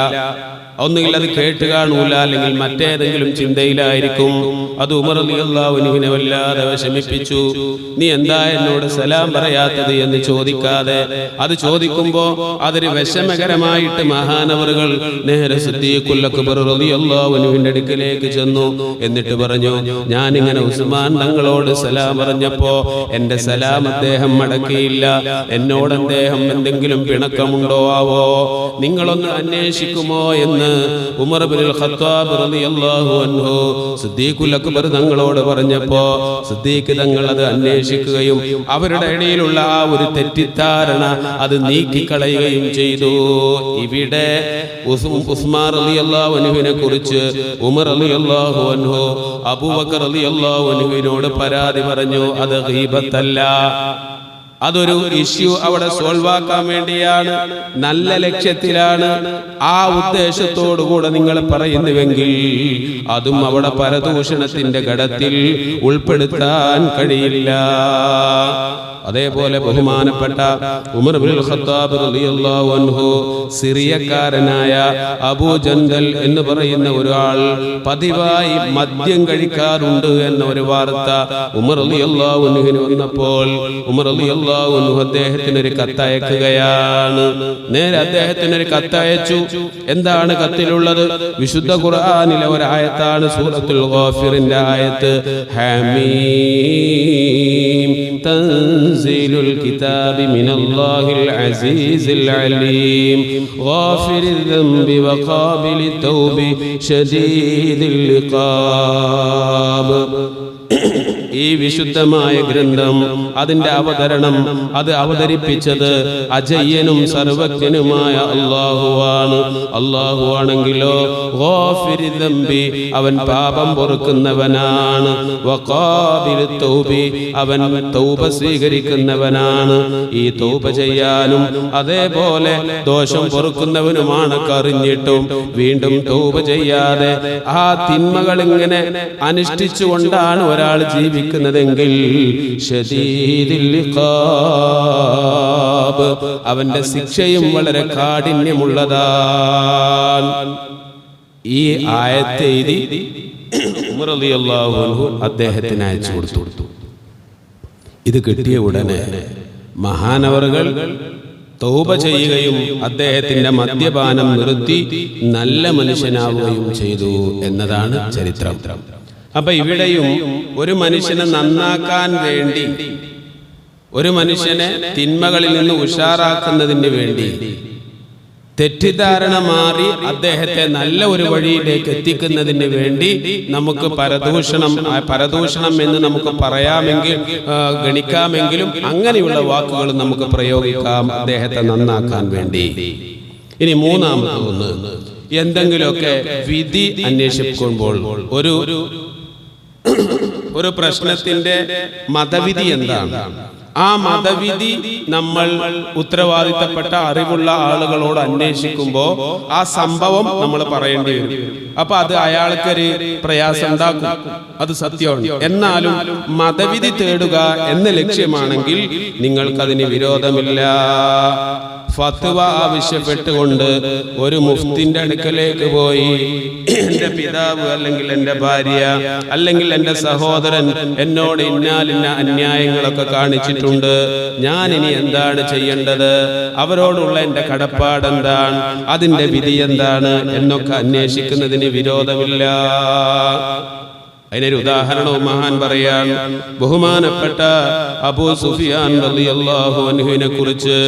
ഒന്നുകിൽ അത് കേട്ട് കാണൂല, അല്ലെങ്കിൽ മറ്റേതെങ്കിലും ചിന്തയിലായിരിക്കും. അത് ഉമർ റളിയല്ലാഹു അൻഹുവിനെ വല്ലാതെ വിഷമിപ്പിച്ചു. നീ എന്താ എന്നോട് സലാം പറയാത്തത് എന്ന് ചോദിക്കാതെ, അത് ചോദിക്കുമ്പോ അതൊരു വിഷമകരമായിട്ട് മഹാനവറുകൾ നേരെ സിദ്ദീഖുൽ അക്ബർ റളിയല്ലാഹു അൻഹുവിന്റെ അടുക്കലേക്ക് ചെന്നു. എന്നിട്ട് പറഞ്ഞു, ഞാനിങ്ങനെ ഉസ്മാൻ തങ്ങളോട് സലാം പറഞ്ഞപ്പോ എന്റെ സലാം അദ്ദേഹം മടക്കിയില്ല. എന്നോട് അദ്ദേഹം എന്തെങ്കിലും പിണക്കമുണ്ടോ ആവോ, നിങ്ങളൊന്ന് അന്വേഷിക്കുമോ എന്ന് ഉമർ ഇബ്നുൽ ഖത്താബ് റളിയല്ലാഹു അൻഹു സിദ്ദീഖുൽ അക്ബർ തങ്ങളോട് പറഞ്ഞപ്പോ സിദ്ദീഖ് തങ്ങൾ അത് അന്വേഷിക്കുകയും അവരുടെ ഇടയിലുള്ള ആ ഒരു തെറ്റിദ്ധാരണ അത് നീക്കിക്കളയുകയും ചെയ്തു. ഇവിടെ ഉസ്മാൻ റളിയല്ലാഹു അൻഹുവിനെ കുറിച്ച് ഉമർ റളിയല്ലാഹു അൻഹു അബൂബക്കർ റളിയല്ലാഹു അൻഹുവിനോട് പരാതി പറഞ്ഞു. അത് ഗീബത്തല്ല, അതൊരു ഇഷ്യൂ അവിടെ സോൾവ് ആക്കാൻ വേണ്ടിയാണ്, നല്ല ലക്ഷ്യത്തിലാണ്, ആ ഉദ്ദേശത്തോടുകൂടെ നിങ്ങൾ പറയുന്നുവെങ്കിൽ അതും അവിടെ പരദൂഷണത്തിന്റെ ഘടത്തിൽ ഉൾപ്പെടുത്താൻ കഴിയില്ല. അതേപോലെ ബഹുമാനപ്പെട്ട ഉമർ ഇബ്നുൽ ഖത്താബ് റളിയല്ലാഹു അൻഹു സിറിയക്കാരനായ അബൂ ജന്ദൽ എന്ന് പറയുന്ന ഒരാൾ പതിവായി മദ്യം കഴിക്കാറുണ്ട് എന്ന ഒരു വാർത്ത ഉമർ റളിയല്ലാഹു അൻഹുവിന് വന്നപ്പോൾ ഉമർ റളിയല്ലാഹു അൻഹു അദ്ദേഹത്തിന് ഒരു കത്തയക്കുകയാണ്. നേരെ അദ്ദേഹത്തിന് ഒരു കത്തയച്ചു. എന്താണ് കത്തിലുള്ളത്? വിശുദ്ധ ഖുർആനിലെ ഒരു ആയത്താണ്, സൂറത്തുൽ ഗാഫിറിന്റെ ആയത്ത്. ഹമീം തൻസീലുൽ കിതാബി മിനല്ലാഹിൽ അസീസിൽ അലീം ഗാഫിറിൽ ദംബി വഖാബിലിത് തൗബി ശദീദിൽ ഇഖാബ്. ഈ വിശുദ്ധമായ ഗ്രന്ഥം, അതിന്റെ അവതരണം, അത് അവതരിപ്പിച്ചത് അജയ്യനും സർവജ്ഞനുമായ അല്ലാഹുവാണ്. അല്ലാഹു ആണെങ്കിലോ ഗാഫിറിൽ ദംബി, അവൻ പാപം പൊറുക്കുന്നവനാണ്, വഖാബിലിത് തൗബി, അവൻ തൗബ സ്വീകരിക്കുന്നവനാണ്. ഈ തൗബ ചെയ്യാനും അതേപോലെ ദോഷം പൊറുക്കുന്നവനുമാണ്. കറിഞ്ഞിട്ടും വീണ്ടും തൗബ ചെയ്യാതെ ആ തിന്മകൾ ഇങ്ങനെ അനുഷ്ഠിച്ചുകൊണ്ടാണ് ഒരാൾ ജീവിക്കുന്നതെങ്കിൽ ശദീദിൽ ഇഖാബ്, അവന്റെ ശിക്ഷയും വളരെ കാഠിന്യമുള്ളതാണ്. ഈ ആയത്ത് എഴുതി ഉമർ റളിയല്ലാഹു അൻഹു അദ്ദേഹത്തിന് അയച്ചു കൊടുത്തു. ഇത് കിട്ടിയ ഉടനെ മഹാനവറുകൾ തൗബ ചെയ്യുകയും അദ്ദേഹത്തിന്റെ മദ്യപാനം നിർത്തി നല്ല മനുഷ്യനാവുകയും ചെയ്തു എന്നതാണ് ചരിത്രം. അപ്പൊ ഇവിടെയും ഒരു മനുഷ്യനെ നന്നാക്കാൻ വേണ്ടി, ഒരു മനുഷ്യനെ തിന്മകളിൽ നിന്ന് ഉഷാറാക്കുന്നതിന് വേണ്ടി, തെറ്റിദ്ധാരണ മാറി അദ്ദേഹത്തെ നല്ല ഒരു വഴിയിലേക്ക് എത്തിക്കുന്നതിന് വേണ്ടി നമുക്ക് പരദൂഷണം എന്ന് നമുക്ക് പറയാമെങ്കിൽ ഗണിക്കാമെങ്കിലും അങ്ങനെയുള്ള വാക്കുകൾ നമുക്ക് പ്രയോഗിക്കാം അദ്ദേഹത്തെ നന്നാക്കാൻ വേണ്ടി. ഇനി മൂന്നാമത്തെ ഒന്ന്, എന്തെങ്കിലുമൊക്കെ വിധി അന്വേഷിക്കുമ്പോൾ ഒരു പ്രശ്നത്തിന്റെ മതവിധി എന്താണ്, ആ മതവിധി നമ്മൾ ഉത്തരവാദിത്തപ്പെട്ട അറിവുള്ള ആളുകളോട് അന്വേഷിക്കുമ്പോൾ ആ സംഭവം നമ്മൾ പറയേണ്ടി വരും. അപ്പൊ അത് അയാൾക്കൊരു പ്രയാസം ഉണ്ടാക്കും, അത് സത്യമാണ്. എന്നാലും മതവിധി തേടുക എന്ന ലക്ഷ്യമാണെങ്കിൽ നിങ്ങൾക്കതിന് വിരോധമില്ല. ഫത്വ ആവശ്യപ്പെട്ടുകൊണ്ട് ഒരു മുഫ്തിന്റെ അടുക്കലേക്ക് പോയി, എൻ്റെ പിതാവ് അല്ലെങ്കിൽ എൻ്റെ ഭാര്യ അല്ലെങ്കിൽ എൻ്റെ സഹോദരൻ എന്നോട് ഇന്നാലിന്ന അന്യായങ്ങളൊക്കെ കാണിച്ചിട്ടുണ്ട്, ഞാൻ ഇനി എന്താണ് ചെയ്യേണ്ടത്, അവരോടുള്ള എൻ്റെ കടപ്പാട് എന്താണ്, അതിൻ്റെ വിധി എന്താണ് എന്നൊക്കെ അന്വേഷിക്കുന്നതിന് വിരോധമില്ല. അതിനൊരു ഉദാഹരണവും മഹാൻ പറയാൻ, ബഹുമാനപ്പെട്ട അബൂ സുഫിയാൻ റളിയല്ലാഹു അൻഹുവിനെ കുറിച്ച്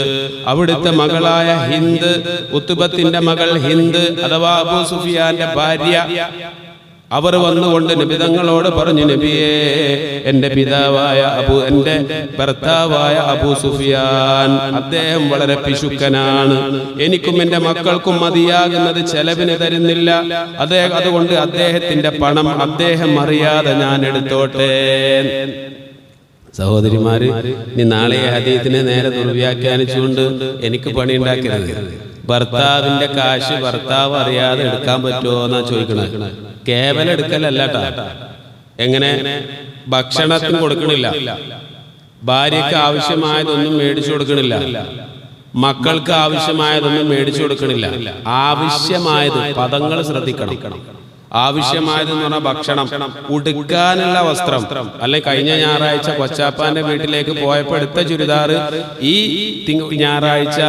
അവിടുത്തെ മകളായ ഹിന്ദ്, ഉത്ബത്തിന്റെ മകൾ ഹിന്ദ് അഥവാ അബൂ സുഫിയാന്റെ ഭാര്യ, അവർ വന്നുകൊണ്ട് നബി തങ്ങളോട് പറഞ്ഞു, നബിയേ, എൻ്റെ ഭർത്താവായ അബൂ സുഫിയാൻ അദ്ദേഹം വളരെ പിശുക്കനാണ്, എനിക്കും എൻ്റെ മക്കൾക്കും മതിയാകുന്നത് ചെലവിന് തരുന്നില്ല, അതുകൊണ്ട് അദ്ദേഹത്തിന്റെ പണം അദ്ദേഹം അറിയാതെ ഞാൻ എടുത്തോട്ടെ. സഹോദരിമാര്, നീ നാളെ ഹദീസിനെ നേരെ ദുർവ്യാഖ്യാനിച്ചുകൊണ്ട് എനിക്ക് പണി ഉണ്ടാക്കരുത്. ഭർത്താവിന്റെ കാശ് ഭർത്താവ് അറിയാതെ എടുക്കാൻ പറ്റുമോ എന്നാ ചോദിക്കണേ. കേവലം എടുക്കലല്ല കേട്ടോ. എങ്ങനെ? ഭക്ഷണത്തിന് കൊടുക്കണില്ല, ഭാര്യയ്ക്ക് ആവശ്യമായതൊന്നും മേടിച്ചു കൊടുക്കണില്ല, മക്കൾക്ക് ആവശ്യമായതൊന്നും മേടിച്ചു കൊടുക്കണില്ല. ആവശ്യമായത്, പദങ്ങൾ ശ്രദ്ധിക്കണം. ആവശ്യമായത് എന്ന് പറഞ്ഞാൽ ഭക്ഷണം, ഉടുക്കാനുള്ള വസ്ത്രം. അല്ലെ കഴിഞ്ഞ ഞായറാഴ്ച കൊച്ചാപ്പാന്റെ വീട്ടിലേക്ക് പോയപ്പോൾ എടുത്ത ചുരിദാറ് ഈ ഞായറാഴ്ച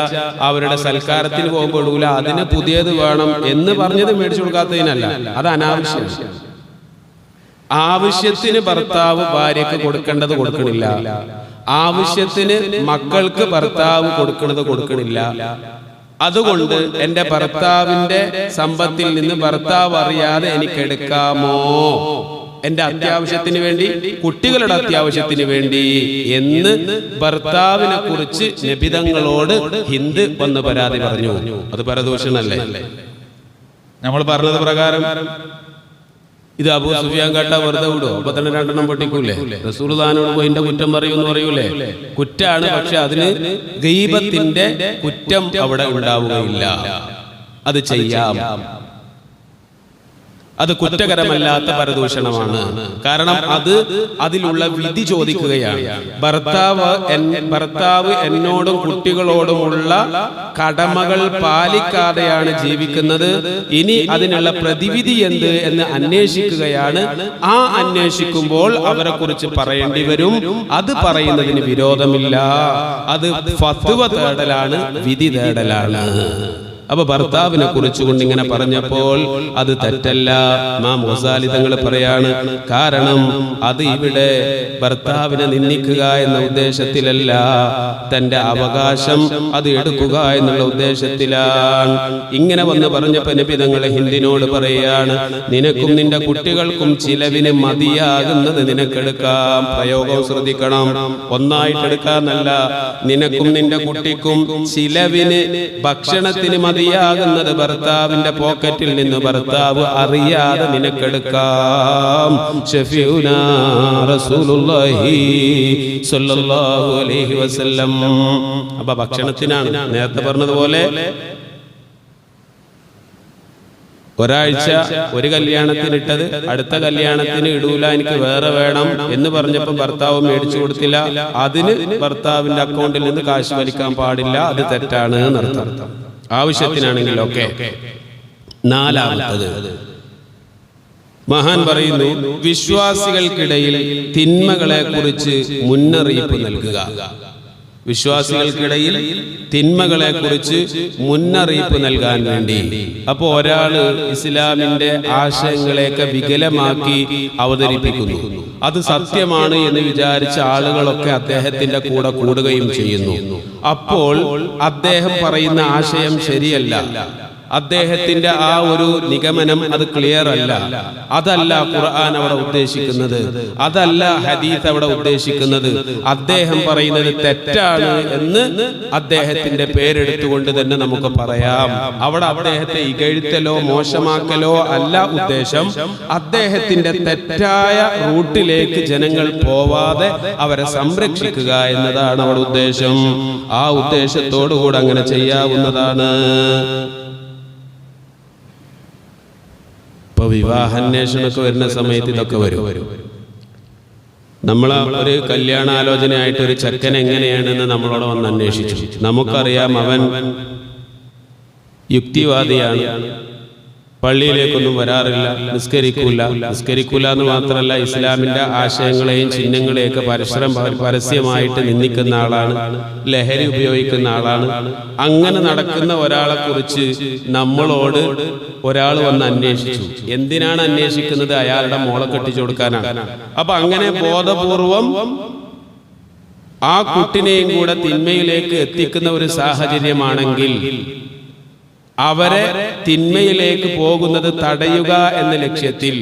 അവരുടെ സൽക്കാരത്തിന് പോകുമ്പോൾ ഇടൂല, അതിന് പുതിയത് വേണം എന്ന് പറഞ്ഞത് മേടിച്ചു കൊടുക്കാത്തതിനല്ല, അത് അനാവശ്യം. ആവശ്യത്തിന് ഭർത്താവ് ഭാര്യക്ക് കൊടുക്കേണ്ടത് കൊടുക്കണില്ല, ആവശ്യത്തിന് മക്കൾക്ക് ഭർത്താവ് കൊടുക്കുന്നത് കൊടുക്കണില്ല. അതുകൊണ്ട് എൻ്റെ ഭർത്താവിന്റെ സമ്പത്തിൽ നിന്ന് ഭർത്താവ് അറിയാതെ എനിക്ക് എടുക്കാമോ, എൻ്റെ അത്യാവശ്യത്തിന് വേണ്ടി, കുട്ടികളുടെ അത്യാവശ്യത്തിന് വേണ്ടി എന്ന് ഭർത്താവിനെ കുറിച്ച് നബിതങ്ങളോട് ഹിന്ദ് വന്ന് പരാതി പറഞ്ഞു. അത് പരദൂഷണല്ലേ? നമ്മൾ പറഞ്ഞത് പ്രകാരം ഇത് അബൂ സുഫിയാൻ കേട്ട വെറുതെ വിടുവോ? അപ്പൊ തന്നെ രണ്ടെണ്ണം പൊട്ടിക്കൂലേ? റസൂലുള്ളാഹിനോട് പോയി എന്റെ കുറ്റം പറയൂന്ന് പറയൂലേ? കുറ്റാണ്, പക്ഷെ അതിന് ഗീബത്തിന്റെ കുറ്റം അവിടെ ഉണ്ടാവുകയില്ല. അത് ചെയ്യാം, അത് കുറ്റകരമല്ലാത്ത പരദൂഷണമാണ്. കാരണം അതിലുള്ള വിധി ചോദിക്കുകയാണ്. ഭർത്താവ് എന്നോടും കുട്ടികളോടുമുള്ള കടമകൾ പാലിക്കാതെയാണ് ജീവിക്കുന്നത്, ഇനി അതിനുള്ള പ്രതിവിധി എന്ത് എന്ന് അന്വേഷിക്കുകയാണ്. ആ അന്വേഷിക്കുമ്പോൾ അവരെ കുറിച്ച് പറയേണ്ടി വരും. അത് പറയുന്നതിന് വിരോധമില്ല. അത് ഫത്വ തേടലാണ്, വിധി തേടലാണ്. അപ്പൊ ഭർത്താവിനെ കുറിച്ചുകൊണ്ട് ഇങ്ങനെ പറഞ്ഞപ്പോൾ അത് തെറ്റല്ല. ഇമാം ഗസാലി തങ്ങൾ പറയാണ്, കാരണം അത് ഇവിടെ ഭർത്താവിനെ നിന്ദിക്കുക എന്ന ഉദ്ദേശത്തിലല്ല, തന്റെ അവകാശം അത് എടുക്കുക എന്നുള്ള ഉദ്ദേശത്തിലാണ്. ഇങ്ങനെ വന്ന് പറഞ്ഞപ്പോ നബി തങ്ങൾ ഹിന്ദിനോട് പറയാണ്, നിനക്കും നിന്റെ കുട്ടികൾക്കും ചിലവിന് മതിയാകുന്നത് നിനക്കെടുക്കാം. പ്രയോഗം ശ്രദ്ധിക്കണം, ഒന്നായിട്ടെടുക്കാന്നല്ല. നിനക്കും നിന്റെ കുട്ടിക്കും ചിലവിന്, ഭക്ഷണത്തിന് മതിയാകുന്നത് ഭർത്താവിന്റെ പോക്കറ്റിൽ നിന്ന് ഭർത്താവ് അറിയാതെ നിനക്കെടുക്കാം. ഷഫീഉനാ റസൂലുള്ളാഹി സ്വല്ലല്ലാഹു അലൈഹി വസല്ലം. അപ്പൊ ഭക്ഷണത്തിനാണ് നേരത്തെ പറഞ്ഞതുപോലെ. ഒരാഴ്ച ഒരു കല്യാണത്തിനിട്ടത് അടുത്ത കല്യാണത്തിന് ഇടൂല, എനിക്ക് വേറെ വേണം എന്ന് പറഞ്ഞപ്പോ ഭർത്താവ് മേടിച്ചു കൊടുത്തില്ല. അതിന് ഭർത്താവിന്റെ അക്കൗണ്ടിൽ നിന്ന് കാശ് വലിക്കാൻ പാടില്ല, അത് തെറ്റാണ് എന്നർത്ഥം. ആവശ്യത്തിനാണെങ്കിൽ ഒക്കെ. നാലാമത്തത് മഹാൻ പറയുന്നു, വിശ്വാസികൾക്കിടയിൽ തിന്മകളെ കുറിച്ച് മുന്നറിയിപ്പ് നൽകുക. വിശ്വാസികൾക്കിടയിൽ തിന്മകളെ കുറിച്ച് മുന്നറിയിപ്പ് നൽകാൻ വേണ്ടി. അപ്പോൾ ഒരാള് ഇസ്ലാമിന്റെ ആശയങ്ങളെയൊക്കെ വികലമാക്കി അവതരിപ്പിക്കുന്നു, അത് സത്യമാണ് എന്ന് വിചാരിച്ച ആളുകളൊക്കെ അദ്ദേഹത്തിന്റെ കൂടെ കൂടുകയും ചെയ്യുന്നു. അപ്പോൾ അദ്ദേഹം പറയുന്ന ആശയം ശരിയല്ല, അദ്ദേഹത്തിന്റെ ആ ഒരു നിഗമനം അത് ക്ലിയർ അല്ല. അതല്ല ഖുർആൻ അവിടെ ഉദ്ദേശിക്കുന്നത്, അതല്ല ഹദീസ് അവിടെ ഉദ്ദേശിക്കുന്നത്. അദ്ദേഹം പറയുന്നത് തെറ്റാണ് എന്ന് അദ്ദേഹത്തിന്റെ പേരെടുത്തുകൊണ്ട് തന്നെ നമുക്ക് പറയാം. അവിടെ അദ്ദേഹത്തെ ഇകഴ്ത്തലോ മോശമാക്കലോ അല്ല ഉദ്ദേശം. അദ്ദേഹത്തിന്റെ തെറ്റായ റൂട്ടിലേക്ക് ജനങ്ങൾ പോവാതെ അവരെ സംരക്ഷിക്കുക എന്നതാണ് അവിടെ ഉദ്ദേശം. ആ ഉദ്ദേശത്തോടുകൂടെ അങ്ങനെ ചെയ്യാവുന്നതാണ്. ഇപ്പൊ വിവാഹാന്വേഷണമൊക്കെ വരുന്ന സമയത്ത് ഇതൊക്കെ വരും. നമ്മൾ ഒരു കല്യാണാലോചനയായിട്ട് ഒരു ചെക്കൻ എങ്ങനെയാണെന്ന് നമ്മളോട് വന്ന് അന്വേഷിച്ചു. നമുക്കറിയാം അവൻ യുക്തിവാദിയാണ്, പള്ളിയിലേക്കൊന്നും വരാറില്ല, നിസ്കരിക്കൂല എന്ന് മാത്രമല്ല, ഇസ്ലാമിന്റെ ആശയങ്ങളെയും ചിഹ്നങ്ങളെയൊക്കെ പരസ്യമായിട്ട് നിന്ദിക്കുന്ന ആളാണ്, ലഹരി ഉപയോഗിക്കുന്ന ആളാണ്. അങ്ങനെ നടക്കുന്ന ഒരാളെ കുറിച്ച് നമ്മളോട് ഒരാൾ വന്ന് അന്വേഷിച്ചു. എന്തിനാണ് അന്വേഷിക്കുന്നത്? അയാളുടെ മോളെ കെട്ടിച്ചു കൊടുക്കാനാണ്. അപ്പൊ അങ്ങനെ ബോധപൂർവം ആ കുട്ടിനെയും കൂടെ തിന്മയിലേക്ക് എത്തിക്കുന്ന ഒരു സാഹചര്യമാണെങ്കിൽ അവരെ തിന്മയിലേക്ക് പോകുന്നത് തടയുക എന്ന ലക്ഷ്യത്തിൽ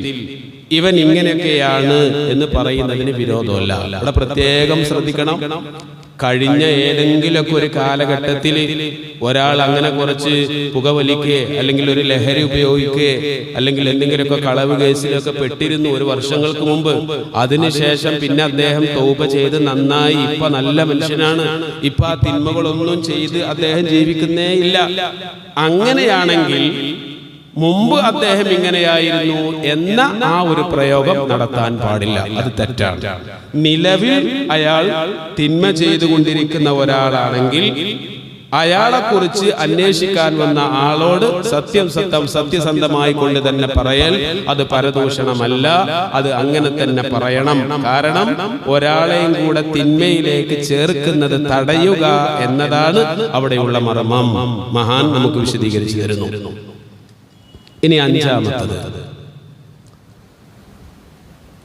ഇവൻ ഇങ്ങനെയൊക്കെയാണ് എന്ന് പറയുന്നതിന് വിരോധമല്ല. അവിടെ പ്രത്യേകം ശ്രദ്ധിക്കണം. കഴിഞ്ഞ ഏതെങ്കിലുമൊക്കെ ഒരു കാലഘട്ടത്തിൽ ഒരാൾ അങ്ങനെ കുറച്ച് പുകവലിക്കുക അല്ലെങ്കിൽ ഒരു ലഹരി ഉപയോഗിക്കുക അല്ലെങ്കിൽ എന്തെങ്കിലുമൊക്കെ കളവ് കേസിലൊക്കെ പെട്ടിരുന്നു ഒരു വർഷങ്ങൾക്ക് മുമ്പ്. അതിനുശേഷം പിന്നെ അദ്ദേഹം തൗബ ചെയ്ത് നന്നായി ഇപ്പൊ നല്ല മനുഷ്യനാണ്, ഇപ്പൊ ആ തിന്മകളൊന്നും ചെയ്ത് അദ്ദേഹം ജീവിക്കുന്നേ ഇല്ല. അങ്ങനെയാണെങ്കിൽ മുമ്പ് അദ്ദേഹം ഇങ്ങനെയായിരുന്നു എന്ന ആ ഒരു പ്രയോഗം നടത്താൻ പാടില്ല. അത് തെറ്റാണ്. നിലവിൽ അയാൾ തിന്മ ചെയ്തുകൊണ്ടിരിക്കുന്ന ഒരാളാണെങ്കിൽ അയാളെ കുറിച്ച് അന്വേഷിക്കാൻ വന്ന ആളോട് സത്യസന്ധമായി കൊണ്ട് തന്നെ പറയൽ അത് പരദൂഷണമല്ല. അത് അങ്ങനെ തന്നെ പറയണം. കാരണം ഒരാളെയും കൂടെ തിന്മയിലേക്ക് ചേർക്കുന്നത് തടയുക എന്നതാണ് അവിടെയുള്ള മർമ്മം. മഹാൻ നമുക്ക് വിശദീകരിച്ചു തരുന്നു. ഇനി അഞ്ചാമത്തത്,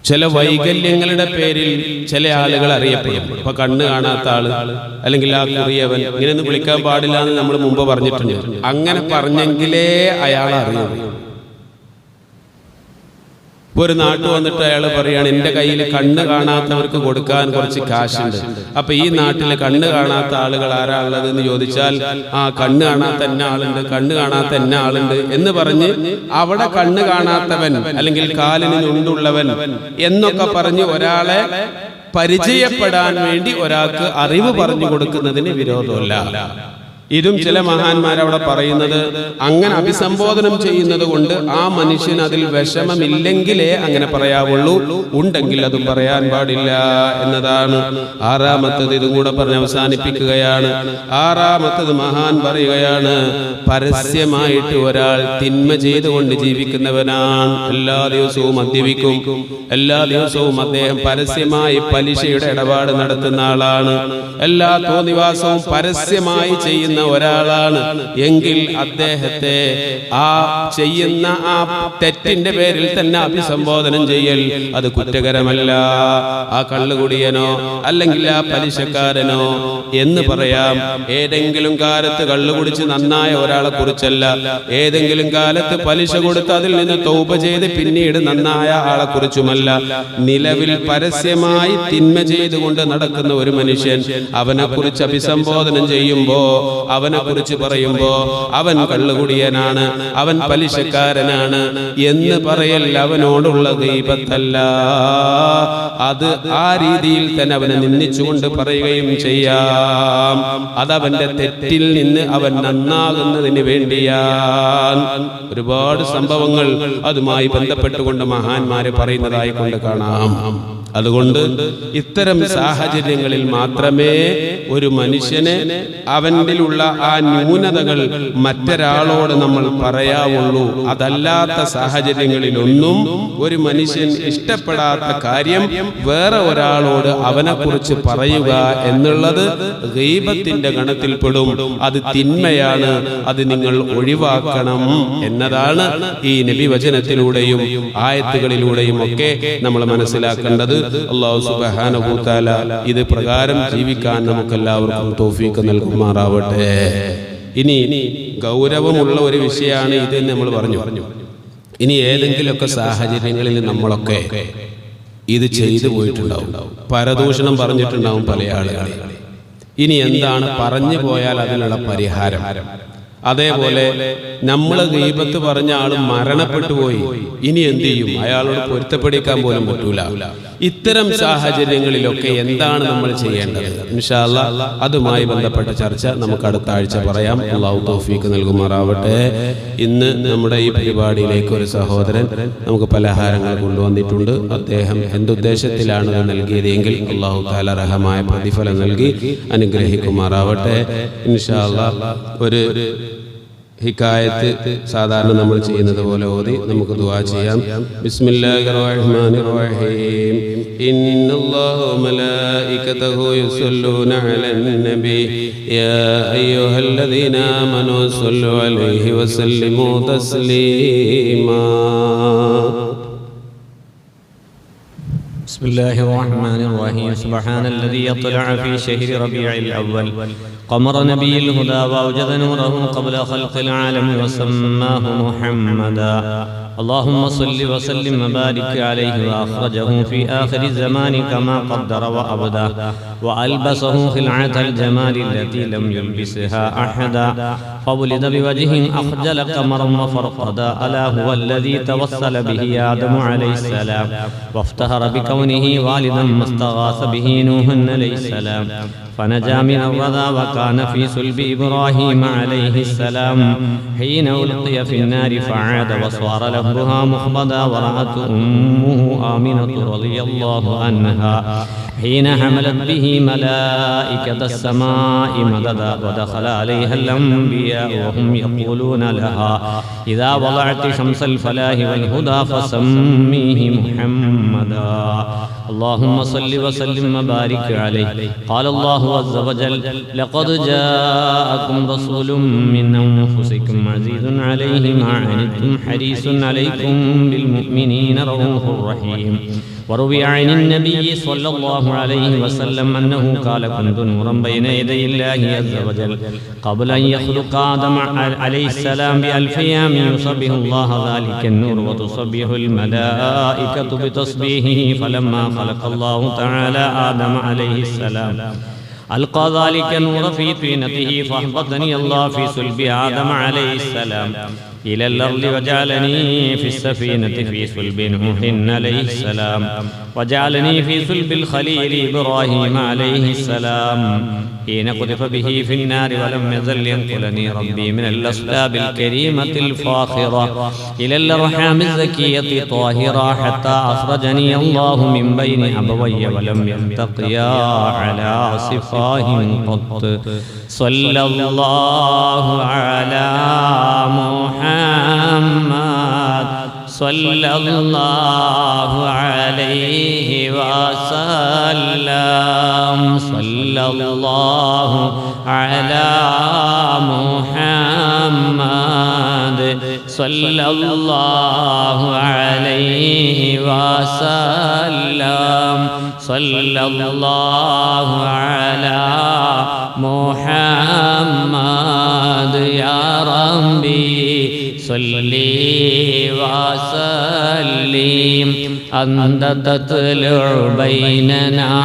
ചില വൈകല്യങ്ങളുടെ പേരിൽ ചില ആളുകൾ അറിയപ്പെടും. ഇപ്പൊ കണ്ണ് കാണാത്ത ആള്, അല്ലെങ്കിൽ ആ കുറിയവൻ, ഇങ്ങനെയൊന്നും വിളിക്കാൻ പാടില്ല എന്ന് നമ്മൾ മുമ്പ് പറഞ്ഞിട്ടുണ്ട്. അങ്ങനെ പറഞ്ഞെങ്കിലേ അയാൾ അറിയാം. ഒരു നാട്ടിൽ വന്നിട്ട് അയാൾ പറയാണ്, എൻ്റെ കയ്യിൽ കണ്ണ് കാണാത്തവർക്ക് കൊടുക്കാൻ കുറച്ച് കാശുണ്ട്. അപ്പൊ ഈ നാട്ടിലെ കണ്ണ് കാണാത്ത ആളുകൾ ആരാ ഉള്ളത് എന്ന് ചോദിച്ചാൽ, ആ കണ്ണ് കാണാത്ത എന്നെ ആളുണ്ട്, കണ്ണ് കാണാത്ത എന്നെ ആളുണ്ട് എന്ന് പറഞ്ഞ് അവിടെ കണ്ണ് കാണാത്തവൻ അല്ലെങ്കിൽ കാലിന് ഞുണ്ടുള്ളവൻ എന്നൊക്കെ പറഞ്ഞ് ഒരാളെ പരിചയപ്പെടാൻ വേണ്ടി ഒരാൾക്ക് അറിവ് പറഞ്ഞു കൊടുക്കുന്നതിന് വിരോധമല്ല. ഇതും ചില മഹാന്മാരവിടെ പറയുന്നത്, അങ്ങനെ അഭിസംബോധനം ചെയ്യുന്നത് കൊണ്ട് ആ മനുഷ്യന് അതിൽ വിഷമമില്ലെങ്കിലേ അങ്ങനെ പറയാവുള്ളൂ, ഉണ്ടെങ്കിൽ അതും പറയാൻ പാടില്ല എന്നതാണ്. ആറാമത്തത് ഇതും കൂടെ പറഞ്ഞ് അവസാനിപ്പിക്കുകയാണ്. ആറാമത്തത് മഹാൻ പറയുകയാണ്, പരസ്യമായിട്ട് ഒരാൾ തിന്മ ചെയ്തുകൊണ്ട് ജീവിക്കുന്നവനാണ്. എല്ലാ ദിവസവും മദ്യപിക്കും, എല്ലാ ദിവസവും അദ്ദേഹം പരസ്യമായി പലിശയുടെ ഇടപാട് നടത്തുന്ന ആളാണ്, എല്ലാ തോന്നിവാസവും പരസ്യമായി ചെയ്യുന്ന ഒരാളാണ് എങ്കിൽ അദ്ദേഹത്തെ ആ ചെയ്യുന്ന ആ തെറ്റിന്റെ പേരിൽ തന്നെ അഭിസംബോധനം ചെയ്യൽ അത് കുറ്റകരമല്ല. ആ കള്ളുകുടിയനോ അല്ലെങ്കിൽ ആ പലിശക്കാരനോ എന്ന് പറയാം. ഏതെങ്കിലും കാലത്ത് കള്ളുകുടിച്ച് നന്നായ ഒരാളെ കുറിച്ചല്ല, ഏതെങ്കിലും കാലത്ത് പലിശ കൊടുത്ത് അതിൽ നിന്ന് തൗബ ചെയ്ത് പിന്നീട് നന്നായ ആളെ കുറിച്ചുമല്ല. നിലവിൽ പരസ്യമായി തിന്മ ചെയ്തുകൊണ്ട് നടക്കുന്ന ഒരു മനുഷ്യൻ, അവനെ കുറിച്ച് അഭിസംബോധനം ചെയ്യുമ്പോ, അവനെ കുറിച്ച് പറയുമ്പോ അവൻ കള്ളുകുടിയനാണ്, അവൻ പലിശക്കാരനാണ് എന്ന് പറയൽ അവനോടുള്ള ഗീബത്തല്ല. അത് ആ രീതിയിൽ തന്നെ അവനെ നിന്ദിച്ചുകൊണ്ട് പറയുകയും ചെയ്യാം. അതവന്റെ തെറ്റിൽ നിന്ന് അവൻ നന്നാകുന്നതിന് വേണ്ടിയാണ്. ഒരുപാട് സംഭവങ്ങൾ അതുമായി ബന്ധപ്പെട്ടുകൊണ്ട് മഹാന്മാര് പറയുന്നതായി കൊണ്ട് കാണാം. അതുകൊണ്ട് ഇത്തരം സാഹചര്യങ്ങളിൽ മാത്രമേ ഒരു മനുഷ്യന് അവനിലുള്ള ആ ന്യൂനതകൾ മറ്റൊരാളോട് നമ്മൾ പറയാവുള്ളൂ. അതല്ലാത്ത സാഹചര്യങ്ങളിലൊന്നും ഒരു മനുഷ്യൻ ഇഷ്ടപ്പെടാത്ത കാര്യം വേറെ ഒരാളോട് അവനെ കുറിച്ച് പറയുക എന്നുള്ളത് ഗീബത്തിന്റെ ഗണത്തിൽപ്പെടും. അത് തിന്മയാണ്, അത് നിങ്ങൾ ഒഴിവാക്കണം എന്നതാണ് ഈ നബി വചനത്തിലൂടെയും ആയത്തുകളിലൂടെയും ഒക്കെ നമ്മൾ മനസ്സിലാക്കേണ്ടത്. അല്ലാഹു സുബ്ഹാനഹു തആല ഇത് പ്രകാരം ജീവിക്കാൻ നമുക്കെല്ലാവർക്കും തൗഫീഖ് നൽകുമാറാവട്ടെ. ഇനി ഗൗരവമുള്ള ഒരു വിഷയമാണ് ഇത് നമ്മൾ പറഞ്ഞു. ഇനി ഏതെങ്കിലുമൊക്കെ സാഹചര്യങ്ങളിൽ നമ്മളൊക്കെ ഇത് ചെയ്തു പോയിട്ടുണ്ടാവും, പരദൂഷണം പറഞ്ഞിട്ടുണ്ടാവും പല ആളുകളെ. ഇനി എന്താണ് പറഞ്ഞു പോയാൽ അതിനുള്ള പരിഹാരം? അതേപോലെ നമ്മൾ ഗീബത്ത് പറഞ്ഞ ആൾ മരണപ്പെട്ടു പോയി, ഇനി എന്ത് ചെയ്യും? അയാളോട് പൊരുത്തപ്പെടിക്കാൻ പോലും പറ്റൂല. ഇത്തരം സാഹചര്യങ്ങളിലൊക്കെ എന്താണ് നമ്മൾ ചെയ്യേണ്ടത്? ഇൻഷാ അല്ലാഹ് അതുമായി ബന്ധപ്പെട്ട ചർച്ച നമുക്ക് അടുത്ത ആഴ്ച പറയാം. അല്ലാഹു തൗഫീഖ് നൽകുമാറാവട്ടെ. ഇന്ന് നമ്മുടെ ഈ പരിപാടിയിലേക്ക് ഒരു സഹോദരൻ നമുക്ക് പലഹാരങ്ങൾ കൊണ്ടുവന്നിട്ടുണ്ട്. അദ്ദേഹം എന്തുദ്ദേശത്തിലാണ് നൽകിയതെങ്കിൽ അല്ലാഹു തആല റഹമായ പ്രതിഫലം നൽകി അനുഗ്രഹിക്കുമാറാവട്ടെ. ഇൻഷാ അല്ലാഹ് ഒരു ഹിക്കായത്ത് സാധാരണ നമ്മൾ ചെയ്യുന്നത് പോലെ ഓതി നമുക്ക് ദുആ ചെയ്യാം. ബിസ്മില്ലാഹിർ റഹ്മാനിർ റഹീം. ഇന്നല്ലാഹു വമലായികതഹു യുസല്ലൂന അലൻ നബി യാ അയ്യുഹല്ലദീന ആമനൂ സ്വല്ലു അലൈഹി വസല്ലിമു തസ്ലീമാ. بسم الله الرحمن الرحيم. سبحان الذي يطلع في شهر ربيع الأول قمر نبي الهدى وأوجد نوره قبل خلق العالم وسماه محمدا. اللهم صل وسلم وبارك عليه وأخرجه في آخر الزمان كما قدر وأبدى وألبسه خلعة الجمال التي لم يلبسها أحدا. فولد بوجه أخجل قمرا وفرقدا ألا هو الذي توسل به آدم عليه السلام وافتخر بكونه والدا ما استغاث به نوح عليه السلام فنجا من الرذى وكان في صلب إبراهيم عليه السلام حين ألقي في النار فعاد وصار لهبها مخبدا ورأت أمه آمنة رضي الله عنها حين حملت به ملائكة السماء مددا ودخل عليها الأنبياء وهم يقولون لها إذا وضعت شمس الفلاح والهدى فسميه محمدا اللهم صل وسلم وبارك عليه قال الله عز وجل لقد جاءكم رسول من أنفسكم عزيز عليه ما عنتم حريص عليكم بالمؤمنين رؤوف رحيم وروي عن النبي صلى الله عليه وسلم أنه قال كنت نورا بين يدي الله عز وجل قبل أن يخلق آدم عليه السلام بألف أيام يصبح الله ذلك النور وتصبح الملائكة بتصبيحه فلما خلق الله تعالى آدم عليه السلام ألقى ذلك النور في طينته فأهبطني الله في صلب آدم عليه السلام إلى الأرض وجعلني في السفينة في صلب نوح عليه السلام وجعلني في صلب الخليل إبراهيم عليه السلام حين قذف به في النار ولم يزل ينقلني ربي من الأصلاب الكريمة الفاخرة إلى الأرحام الزكية الطاهرة حتى أخرجني الله من بين أبوي ولم يلتقيا على صفاه قط صلى الله على محمد صلى الله عليه وسلم صلى الله على محمد صلى الله عليه وسلم صلى الله على محمد يا ربي صلي وسلم أنت تطلع بيننا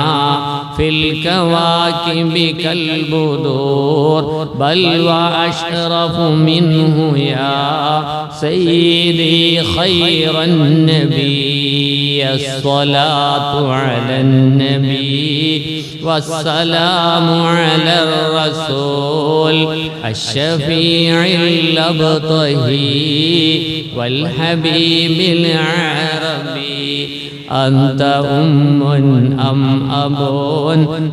في الكواكب كالبدور بل وأشرف منه يا سيدي خير النبي الصلاة على النبي والسلام على الرسول الشفيع الأبطهي والحبيب العربي أنت أم أم أب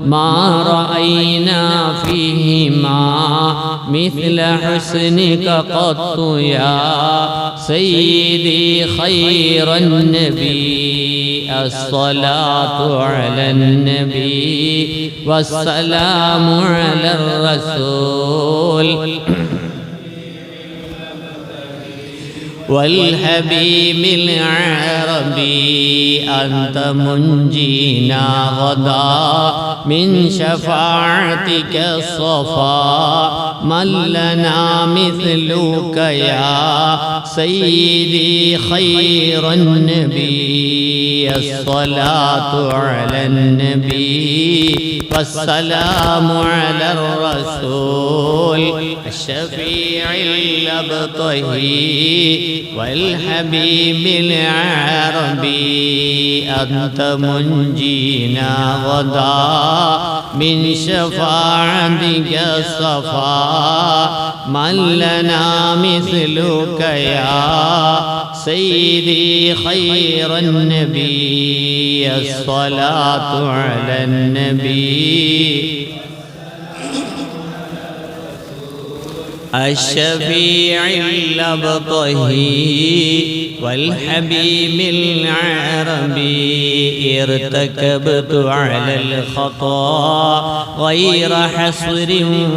ما رأينا فيهما مثل حسنك قط يا سيدي خير النبي الصلاة على النبي والسلام على الرسول والحبيب العربي أنت منجينا غدا من شفاعتك الصفا من لنا مثلك يا سيدي خير النبي الصلاة على النبي والسلام على الرسول الشفيع الأبطهي والحبيب العربي أنت منجينا غدا من شفاعتك الصفا من لنا مثلك يا سيدي خير النبي الصلاة على النبي الشفيع الأبطهي والحبيب العربي ارتكبت على الخطا غير حصر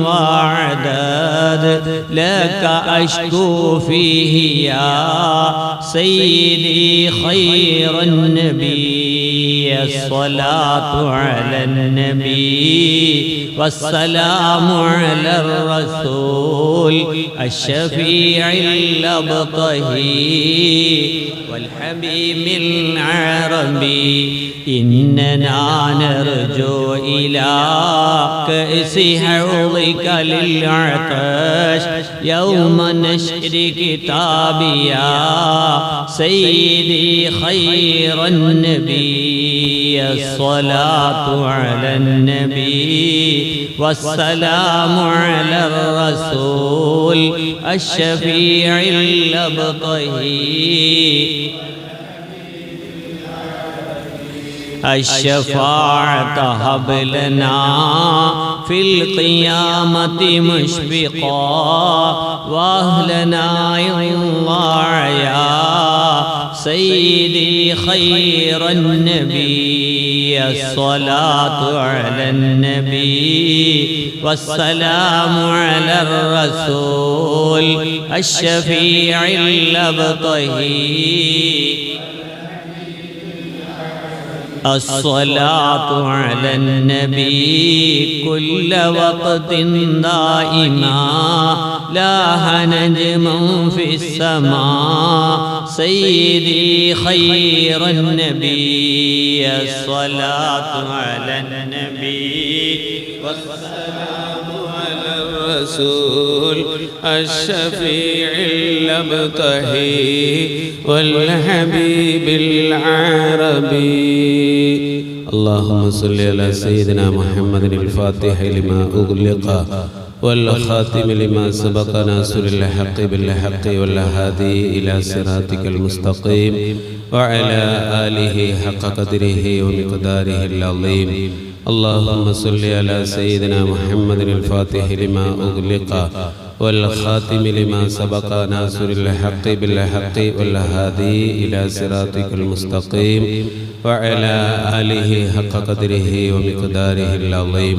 وعداد لك أشكو فيه يا سيدي خير النبي الصلاة على النبي والسلام على الرسول الشفيع الأبطهي والحبيب العربي إننا نرجو إلى كأس حوضك للعطش يوم نشر كتابي يا سيدي خير النبي الصلاة على النبي والسلام على الرسول الشفيع الأبطهي الشفاعة هب لنا في القيامة مشفقا وأهلنا الله يا سيدي خير النبي الصلاة على النبي والسلام على الرسول الشفيع الأبطهي الصلاة على النبي كل وقت دائما لاح نجم في السماء سيدي خير النبي الصلاة على النبي والسلام على الرسول الشفيع الأبطهي والحبيب العربي اللهم صل على سيدنا محمد الفاتح لما أغلق والخاتم لما سبق ناصر الحق بالحق والهادي إلى صراطك المستقيم وعلى آله حق قدره ومقداره العظيم اللهم صل على سيدنا محمد الفاتح لما أغلق والخاتم لما سبق ناصر الحق بالحق والهادي إلى صراطك المستقيم وعلى آله حق قدره ومقداره العظيم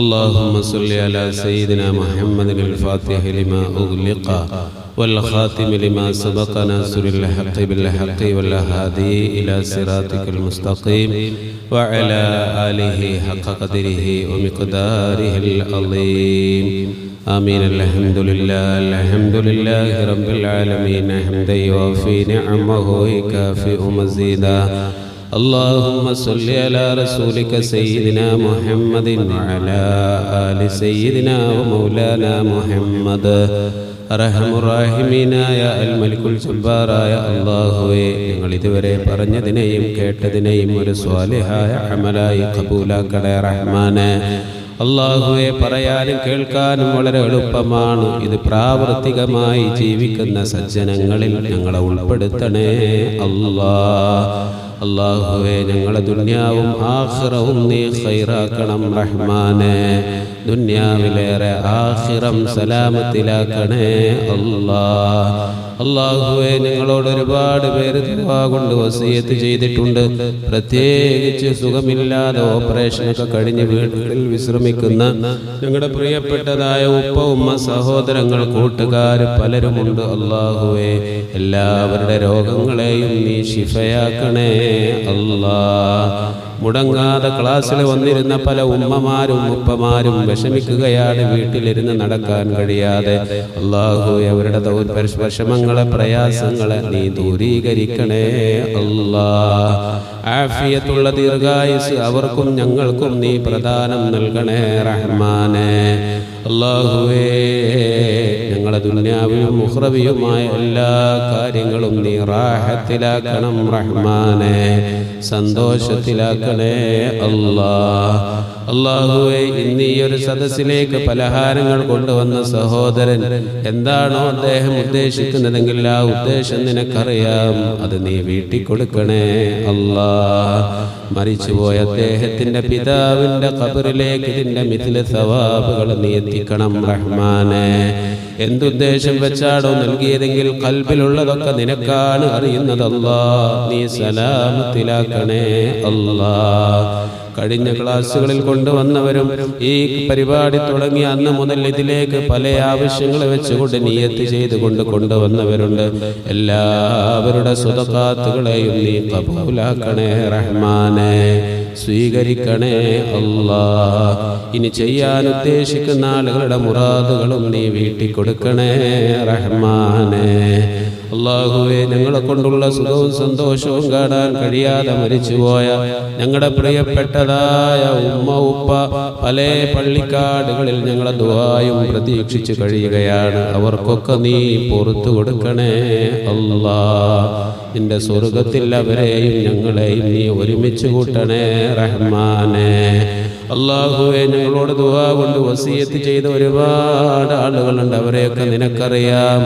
اللهم صل على سيدنا محمد الفاتح لما أغلق والخاتم لما سبق ناصر الحق بالحق والهادي إلى صراطك المستقيم وعلى آله حق قدره ومقداره العظيم آمين الحمد لله رب العالمين حمدا يوافي نعمه ويكافئ مزيدا اللهم صل على رسولك سيدنا محمد وعلى آل سيدنا ومولانا محمد അർഹമുറാഹിമീനായ അൽ മലിക്കുൽ ജബ്ബാറായ അല്ലാഹുവേ, ഞങ്ങൾ ഇതുവരെ പറഞ്ഞതിനെയും കേട്ടതിനെയും ഒരു സ്വാലിഹായ അമലായി ഖബൂലാക്കണേ റഹ്മാനേ. അല്ലാഹുവേ, പറയാനും കേൾക്കാനും വളരെ എളുപ്പമാണ്. ഇത് പ്രാവർത്തികമായി ജീവിക്കുന്ന സജ്ജനങ്ങളിൽ ഞങ്ങളെ ഉൾപ്പെടുത്തണേ അല്ലാഹുവേ, ഞങ്ങളെ ദുനിയാവും ആഖിറവും നീ ഖൈറാക്കണം റഹ്മാനേ. ദുനിയാവിലേറെ ആഖിറം സലാമത്തിലാക്കണേ അല്ലാഹുവേ, ഞങ്ങളോട് ഒരുപാട് പേര് ദുആ കൊണ്ട് വസിയത്ത് ചെയ്തിട്ടുണ്ട്. പ്രത്യേകിച്ച് സുഖമില്ലാതെ ഓപ്പറേഷനൊക്കെ കഴിഞ്ഞ് വീടുകളിൽ വിശ്രമിക്കുന്ന ഞങ്ങളുടെ പ്രിയപ്പെട്ടതായ ഉപ്പ ഉമ്മ സഹോദരങ്ങൾ കൂട്ടുകാർ പലരുമുണ്ട്. അല്ലാഹുവേ, എല്ലാവരുടെ രോഗങ്ങളെയും നീ ശിഫയാക്കണേ മുടങ്ങാതെ ക്ലാസ്സിൽ വന്നിരുന്ന പല ഉമ്മമാരും ഉപ്പമാരും വിഷമിക്കുകയാണ്, വീട്ടിലിരുന്ന് നടക്കാൻ കഴിയാതെ. അല്ലാഹുവേ, അവരുടെ വിഷമങ്ങളെ പ്രയാസങ്ങളെ നീ ദൂരീകരിക്കണേ ആഫിയത്തുള്ള ദീർഘായുസ് അവർക്കും ഞങ്ങൾക്കും നീ പ്രദാനം നൽകണേ റഹ്മാനേ. അല്ലാഹുവേ, ഞങ്ങളെ ദുനിയാവിലും ഉഖ്റവിയുമായ എല്ലാ കാര്യങ്ങളും നീ റാഹത്തിലാക്കണം റഹ്മാനേ, സന്തോഷത്തിലാക്കണേ അല്ലാഹുവേ, ഇന്ന് ഈ ഒരു സദസ്സിലേക്ക് പലഹാരങ്ങൾ കൊണ്ടുവന്ന സഹോദരൻ എന്താണോ അദ്ദേഹം ഉദ്ദേശിക്കുന്നതെങ്കിൽ ആ ഉദ്ദേശം നിനക്കറിയാം. അത് നീ വീട്ടിൽ കൊടുക്കണേ മരിച്ചുപോയ അദ്ദേഹത്തിന്റെ പിതാവിന്റെ ഖബറിലേക്ക് ഇതിന്റെ മിഥില സവാബുകൾ നീ എത്തിക്കണം റഹ്മാനേ. എന്തുദ്ദേശം വെച്ചാടോ നൽകിയതെങ്കിൽ ഖൽബിലുള്ളതൊക്കെ നിനക്കാണ് അറിയുന്നത് നീ സലാമത്തിലാക്കണേ കഴിഞ്ഞ ക്ലാസ്സുകളിൽ കൊണ്ടുവന്നവരും ഈ പരിപാടി തുടങ്ങി അന്ന് മുതൽ ഇതിലേക്ക് പല ആവശ്യങ്ങൾ വെച്ചുകൊണ്ട് നിയ്യത്ത് ചെയ്തുകൊണ്ട് കൊണ്ടുവന്നവരുണ്ട്. എല്ലാവരുടെ സ്വതഖാത്തുകളെയും നീ ഖബൂലാക്കണേ റഹ്മാനെ, സ്വീകരിക്കണേ അല്ലാഹ്. ഇനി ചെയ്യാൻ ഉദ്ദേശിക്കുന്ന ആളുകളുടെ മുറാദുകളും നീ വീട്ടി കൊടുക്കണേ റഹ്മാനെ. അല്ലാഹുവേ, ഞങ്ങളെ കൊണ്ടുള്ള സുഖവും സന്തോഷവും കാണാൻ കഴിയാതെ മരിച്ചുപോയ ഞങ്ങളുടെ പ്രിയപ്പെട്ടതായ ഉമ്മ ഉപ്പ പല പള്ളിക്കാടുകളിൽ ഞങ്ങളെ ദുആയും പ്രതീക്ഷിച്ചു കഴിയുകയാണ്. അവർക്കൊക്കെ നീ പുറത്തു കൊടുക്കണേ അല്ലാഹ്. നിന്റെ സ്വർഗത്തിൽ അവരെയും ഞങ്ങളെയും നീ ഒരുമിച്ച് കൂട്ടണേ റഹ്മാനെ. അല്ലാഹുവേ, ഞങ്ങളോട് ദുആ കൊണ്ട് വസിയത്ത് ചെയ്ത ഒരുപാട് ആളുകളുണ്ട്. അവരെയൊക്കെ നിനക്കറിയാം.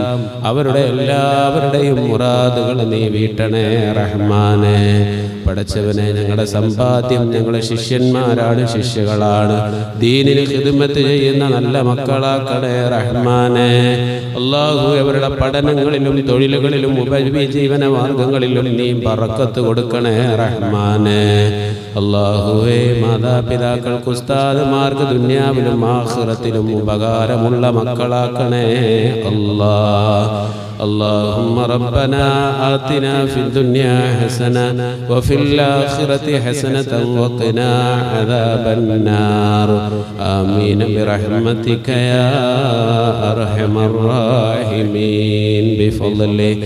അവരുടെ എല്ലാവരുടെയും മുറാദുകൾ നീ വീട്ടണേ റഹ്മാനെ. പടച്ചവനെ, ഞങ്ങളുടെ സമ്പാദ്യം ഞങ്ങളുടെ ശിഷ്യന്മാരാണ്, ശിഷ്യകളാണ്, ദീനിന് ഖിദ്മത്ത് ചെയ്യുന്ന നല്ല മക്കളാക്കണേ റഹ്മാനെ. അല്ലാഹു, അവരുടെ പഠനങ്ങളിലും തൊഴിലുകളിലും ഉപജീവന മാർഗങ്ങളിലും നീ ബറക്കത്ത് കൊടുക്കണേ റഹ്മാനെ. അല്ലാഹുവേ, മാതാപിതാക്കൾക്ക് ഉസ്താദുമാർക്ക് ദുനിയാവിലും ആഖിറത്തിലും ഉപകാരമുള്ള മക്കളാക്കണേ അല്ലാഹ്. اللهم ربنا آتنا في الدنيا حسنة وفي الآخرة حسنة وقنا عذاب النار. آمين برحمتك يا أرحم الراحمين. بفضله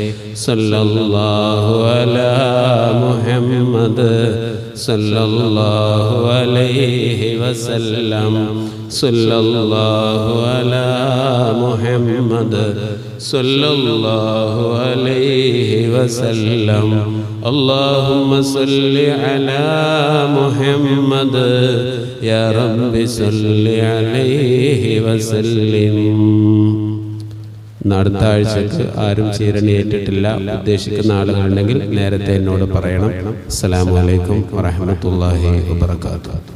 صلى الله على محمد صلى الله عليه وسلم. صلى الله على محمد صلى الله عليه وسلم. اللهم صل على محمد يا رب صل عليه وسلم. അടുത്ത ആഴ്ചക്ക് ആരും ചീരണയേറ്റിട്ടില്ല ഉദ്ദേശിക്കുന്ന ആളുകളുണ്ടെങ്കിൽ നേരത്തെ എന്നോട് പറയണം. അസ്സലാമു അലൈക്കും വറഹ്മത്തുള്ളാഹി വബറകാതുഹു.